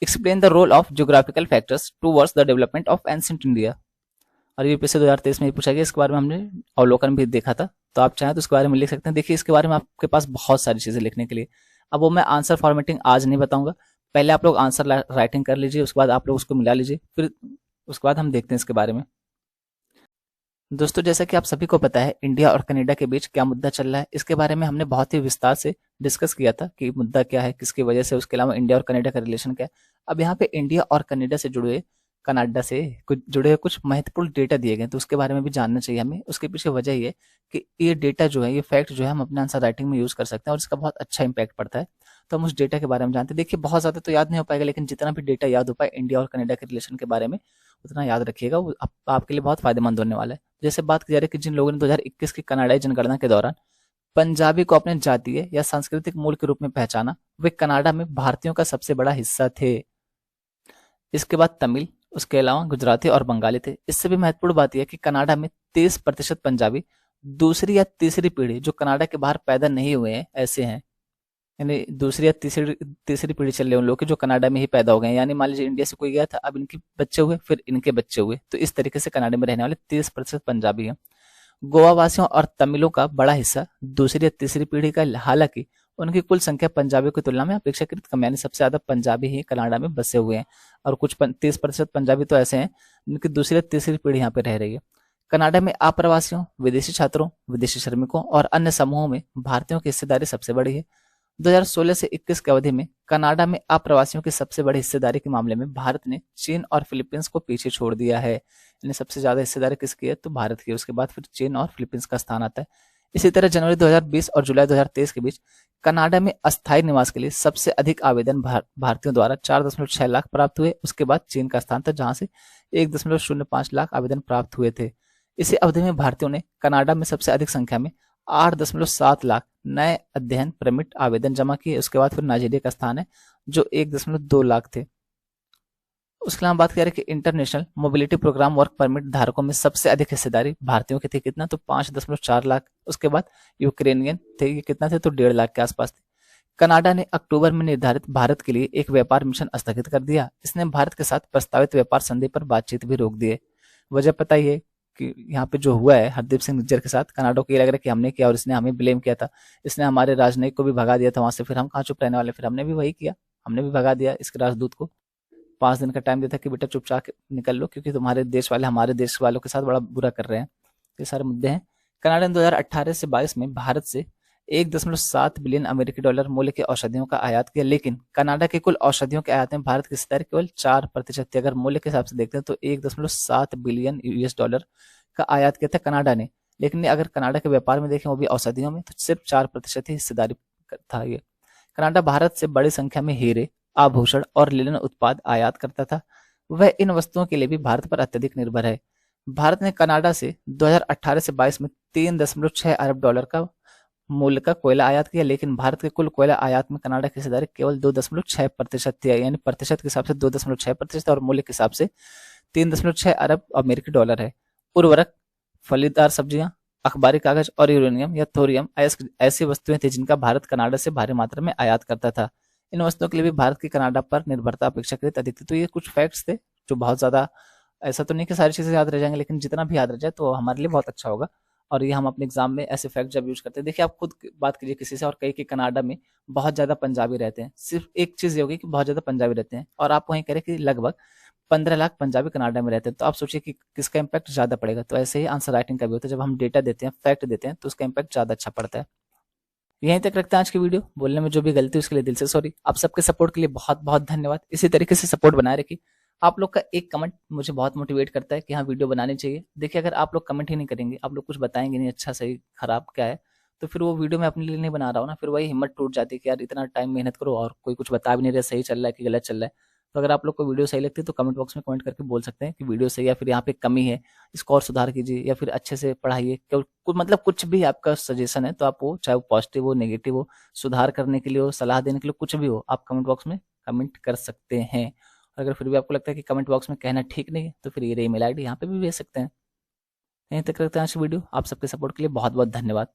Speaker 1: Explain the role of geographical factors towards the development of ancient India. और यूपीएससी 2023 में ये पूछा गया, इसके बारे में हमने अवलोकन भी देखा था, तो आप चाहें तो इसके बारे में लिख सकते हैं। देखिए, इसके बारे में आपके पास बहुत सारी चीजें लिखने के लिए। अब वो मैं आंसर फॉर्मेटिंग आज नहीं बताऊंगा, पहले आप लोग आंसर राइटिंग कर लीजिए, उसके बाद आप लोग उसको मिला लीजिए, फिर उसके बाद हम देखते हैं इसके बारे में। दोस्तों, जैसा कि आप सभी को पता है, इंडिया और कनाडा के बीच क्या मुद्दा चल रहा है, इसके बारे में हमने बहुत ही विस्तार से डिस्कस किया था कि मुद्दा क्या है, किसकी वजह से, उसके अलावा इंडिया और कनाडा का रिलेशन क्या है। अब यहाँ पे इंडिया और कनाडा से जुड़े कुछ महत्वपूर्ण डेटा दिए गए, तो उसके बारे में भी जानना चाहिए हमें। उसके पीछे वजह ये कि ये डेटा जो है, ये फैक्ट जो है, हम अपने आंसर राइटिंग में यूज कर सकते हैं और इसका बहुत अच्छा इंपैक्ट पड़ता है। तो हम उस डेटा के बारे में जानते हैं। देखिए, बहुत ज्यादा तो याद नहीं हो पाएगा, लेकिन जितना भी डेटा याद हो पाए इंडिया और कनाडा के रिलेशन के बारे में, उतना याद रखिएगा, वो आपके लिए बहुत फायदेमंद होने वाला है। जैसे बात की जा रही है कि जिन लोगों ने 2021 की कनाडाई जनगणना के दौरान पंजाबी को अपने जातीय या सांस्कृतिक मूल के रूप में पहचाना, वे कनाडा में भारतीयों का सबसे बड़ा हिस्सा थे। इसके बाद तमिल, उसके अलावा गुजराती और बंगाली थे। इससे भी महत्वपूर्ण बात यह है कि कनाडा में 30% पंजाबी दूसरी या तीसरी पीढ़ी जो कनाडा के बाहर पैदा नहीं हुए हैं ऐसे हैं। यानी दूसरी या तीसरी तीसरी पीढ़ी चल रही है उन लोगों की जो कनाडा में ही पैदा हो गए हैं। यानी मान लीजिए इंडिया से कोई गया था, अब इनके बच्चे हुए, फिर इनके बच्चे हुए, तो इस तरीके से कनाडा में रहने वाले 30% पंजाबी हैं। गोवा वासियों और तमिलों का बड़ा हिस्सा दूसरी या तीसरी पीढ़ी का, हालांकि उनकी कुल संख्या पंजाबियों की तुलना में अपेक्षाकृत कम, यानी सबसे ज्यादा पंजाबी ही कनाडा में बसे हुए हैं। और कुछ 30% पंजाबी तो ऐसे हैं जिनकी दूसरी या तीसरी पीढ़ी यहाँ पे रह रही है। कनाडा में अप्रवासियों, विदेशी छात्रों, विदेशी श्रमिकों और अन्य समूहों में भारतीयों की हिस्सेदारी सबसे बड़ी है। 2016 से 21 की अवधि में कनाडा में अप्रवासियों की सबसे बड़ी हिस्सेदारी के मामले में भारत ने चीन और फिलीपींस को पीछे छोड़ दिया है। यानी सबसे ज्यादा हिस्सेदारी किसकी है? तो भारत की। उसके बाद फिर चीन और फिलीपींस का स्थान आता है। इसी तरह जनवरी 2020 और जुलाई 2023 के बीच कनाडा में अस्थायी निवास के लिए सबसे अधिक आवेदन भारतीयों द्वारा 4.6 लाख प्राप्त हुए। उसके बाद चीन का स्थान था जहां से 1.05 लाख आवेदन प्राप्त हुए थे। इसी अवधि में भारतीयों ने कनाडा में सबसे अधिक संख्या में 8.7 लाख नए अध्ययन परमिट आवेदन जमा किए। उसके बाद फिर नाइजीरिया का स्थान है जो 1.2 लाख थे। उसके अलावा बात करें कि international mobility program work permit धारकों में सबसे अधिक हिस्सेदारी भारतीयों की थी। कितना? तो 5.4 लाख। उसके बाद यूक्रेनियन थे, ये कितना थे? तो 1.5 लाख के आसपास थे। कनाडा ने अक्टूबर में निर्धारित भारत के लिए एक व्यापार मिशन स्थगित कर दिया। इसने भारत के साथ प्रस्तावित व्यापार संधि पर बातचीत भी रोक दी है। वजह पता ही है कि यहाँ पे जो हुआ है हरदीप सिंह निज्जर के साथ, कनाडा को ये लग रहा है कि हमने किया और इसने हमें ब्लेम किया था, इसने हमारे राजनयिक को भी भगा दिया था वहां से, फिर हम कहाँ चुप रहने वाले, फिर हमने भी वही किया, हमने भी भगा दिया इसके राजदूत को। 5 दिन का टाइम देता कि बेटा चुपचाप निकल लो क्योंकि तुम्हारे देश वाले हमारे देश वालों के साथ बड़ा बुरा कर रहे हैं। ये सारे मुद्दे हैं। कनाडा ने 2018 से 22 में भारत से 1.7 बिलियन अमेरिकी डॉलर मूल्य के औषधियों का आयात किया, लेकिन कनाडा के कुल औषधियों के आयात में भारत की हिस्सेदारी केवल 4% थी। अगर मूल्य के हिसाब से देखते हैं तो 1.7 बिलियन यूएस डॉलर का आयात किया था कनाडा ने, लेकिन अगर कनाडा के व्यापार में देखें वो भी औषधियों में, तो सिर्फ 4% ही हिस्सेदारी था। ये कनाडा भारत से बड़ी संख्या में हीरे, आभूषण और लिनन उत्पाद आयात करता था। वह इन वस्तुओं के लिए भी भारत पर अत्यधिक निर्भर है। भारत ने कनाडा से 2018 से 22 में 3.6 अरब डॉलर का मूल्य का कोयला आयात किया, लेकिन भारत के कुल कोयला आयात में कनाडा की हिस्सेदारी केवल 2.6% थी। यानी प्रतिशत के हिसाब से 2.6% और मूल्य के हिसाब से 3.6 अरब अमेरिकी डॉलर है। उर्वरक, फलीदार सब्जियां, अखबारी कागज और यूरेनियम या थोरियम ऐसी वस्तुएं थी जिनका भारत कनाडा से भारी मात्रा में आयात करता था। इन वस्तुओं के लिए भी भारत की कनाडा पर निर्भरता अपेक्षाकृत अधिक थी। तो ये कुछ फैक्ट्स थे जो बहुत ज्यादा, ऐसा तो नहीं कि सारी चीजें याद रह जाएंगे, लेकिन जितना भी याद रह जाए तो हमारे लिए बहुत अच्छा होगा। और ये हम अपने एग्जाम में ऐसे फैक्ट जब यूज करते हैं, देखिए आप खुद बात कीजिए किसी से और कहीं कि कनाडा में बहुत ज्यादा पंजाबी रहते हैं, सिर्फ एक चीज ये होगी कि बहुत ज्यादा पंजाबी रहते हैं, और आप वहीं करें कि लगभग 15 लाख पंजाबी कनाडा में रहते हैं, तो आप सोचिए कि किसका इंपैक्ट ज्यादा पड़ेगा। तो ऐसे ही आंसर राइटिंग का भी होता है, जब हम डेटा देते हैं, फैक्ट देते हैं, तो उसका इंपैक्ट ज्यादा अच्छा पड़ता है। यहीं तक रखते हैं आज की वीडियो। बोलने में जो भी गलती उसके लिए दिल से सॉरी। आप सबके सपोर्ट के लिए बहुत बहुत धन्यवाद। इसी तरीके से सपोर्ट बनाए रखिए। आप लोग का एक कमेंट मुझे बहुत मोटिवेट करता है कि हाँ वीडियो बनानी चाहिए। देखिए अगर आप लोग कमेंट ही नहीं करेंगे, आप लोग कुछ बताएंगे नहीं अच्छा सही खराब क्या है, तो फिर वो वीडियो मैं अपने लिए नहीं बना रहा हूँ ना, फिर वही हिम्मत टूट जाती है कि यार इतना टाइम मेहनत करो और कोई कुछ बता भी नहीं रहा सही चल रहा है कि गलत चल रहा है। तो अगर आप लोग को वीडियो सही लगती है तो कमेंट बॉक्स में कमेंट करके बोल सकते हैं कि वीडियो सही, या फिर यहाँ पे कमी है इसको और सुधार कीजिए, या फिर अच्छे से पढ़ाइए, मतलब कुछ भी आपका सजेशन है तो आप वो, चाहे वो पॉजिटिव हो नेगेटिव हो, सुधार करने के लिए हो, सलाह देने के लिए, कुछ भी हो, आप कमेंट बॉक्स में कमेंट कर सकते हैं। और अगर फिर भी आपको लगता है कि कमेंट बॉक्स में कहना ठीक नहीं है तो फिर ये ईमेल आईडी यहाँ पे भी भेज सकते हैं। यहीं तक रखते हैं आज की वीडियो। आप सबके सपोर्ट के लिए बहुत बहुत धन्यवाद।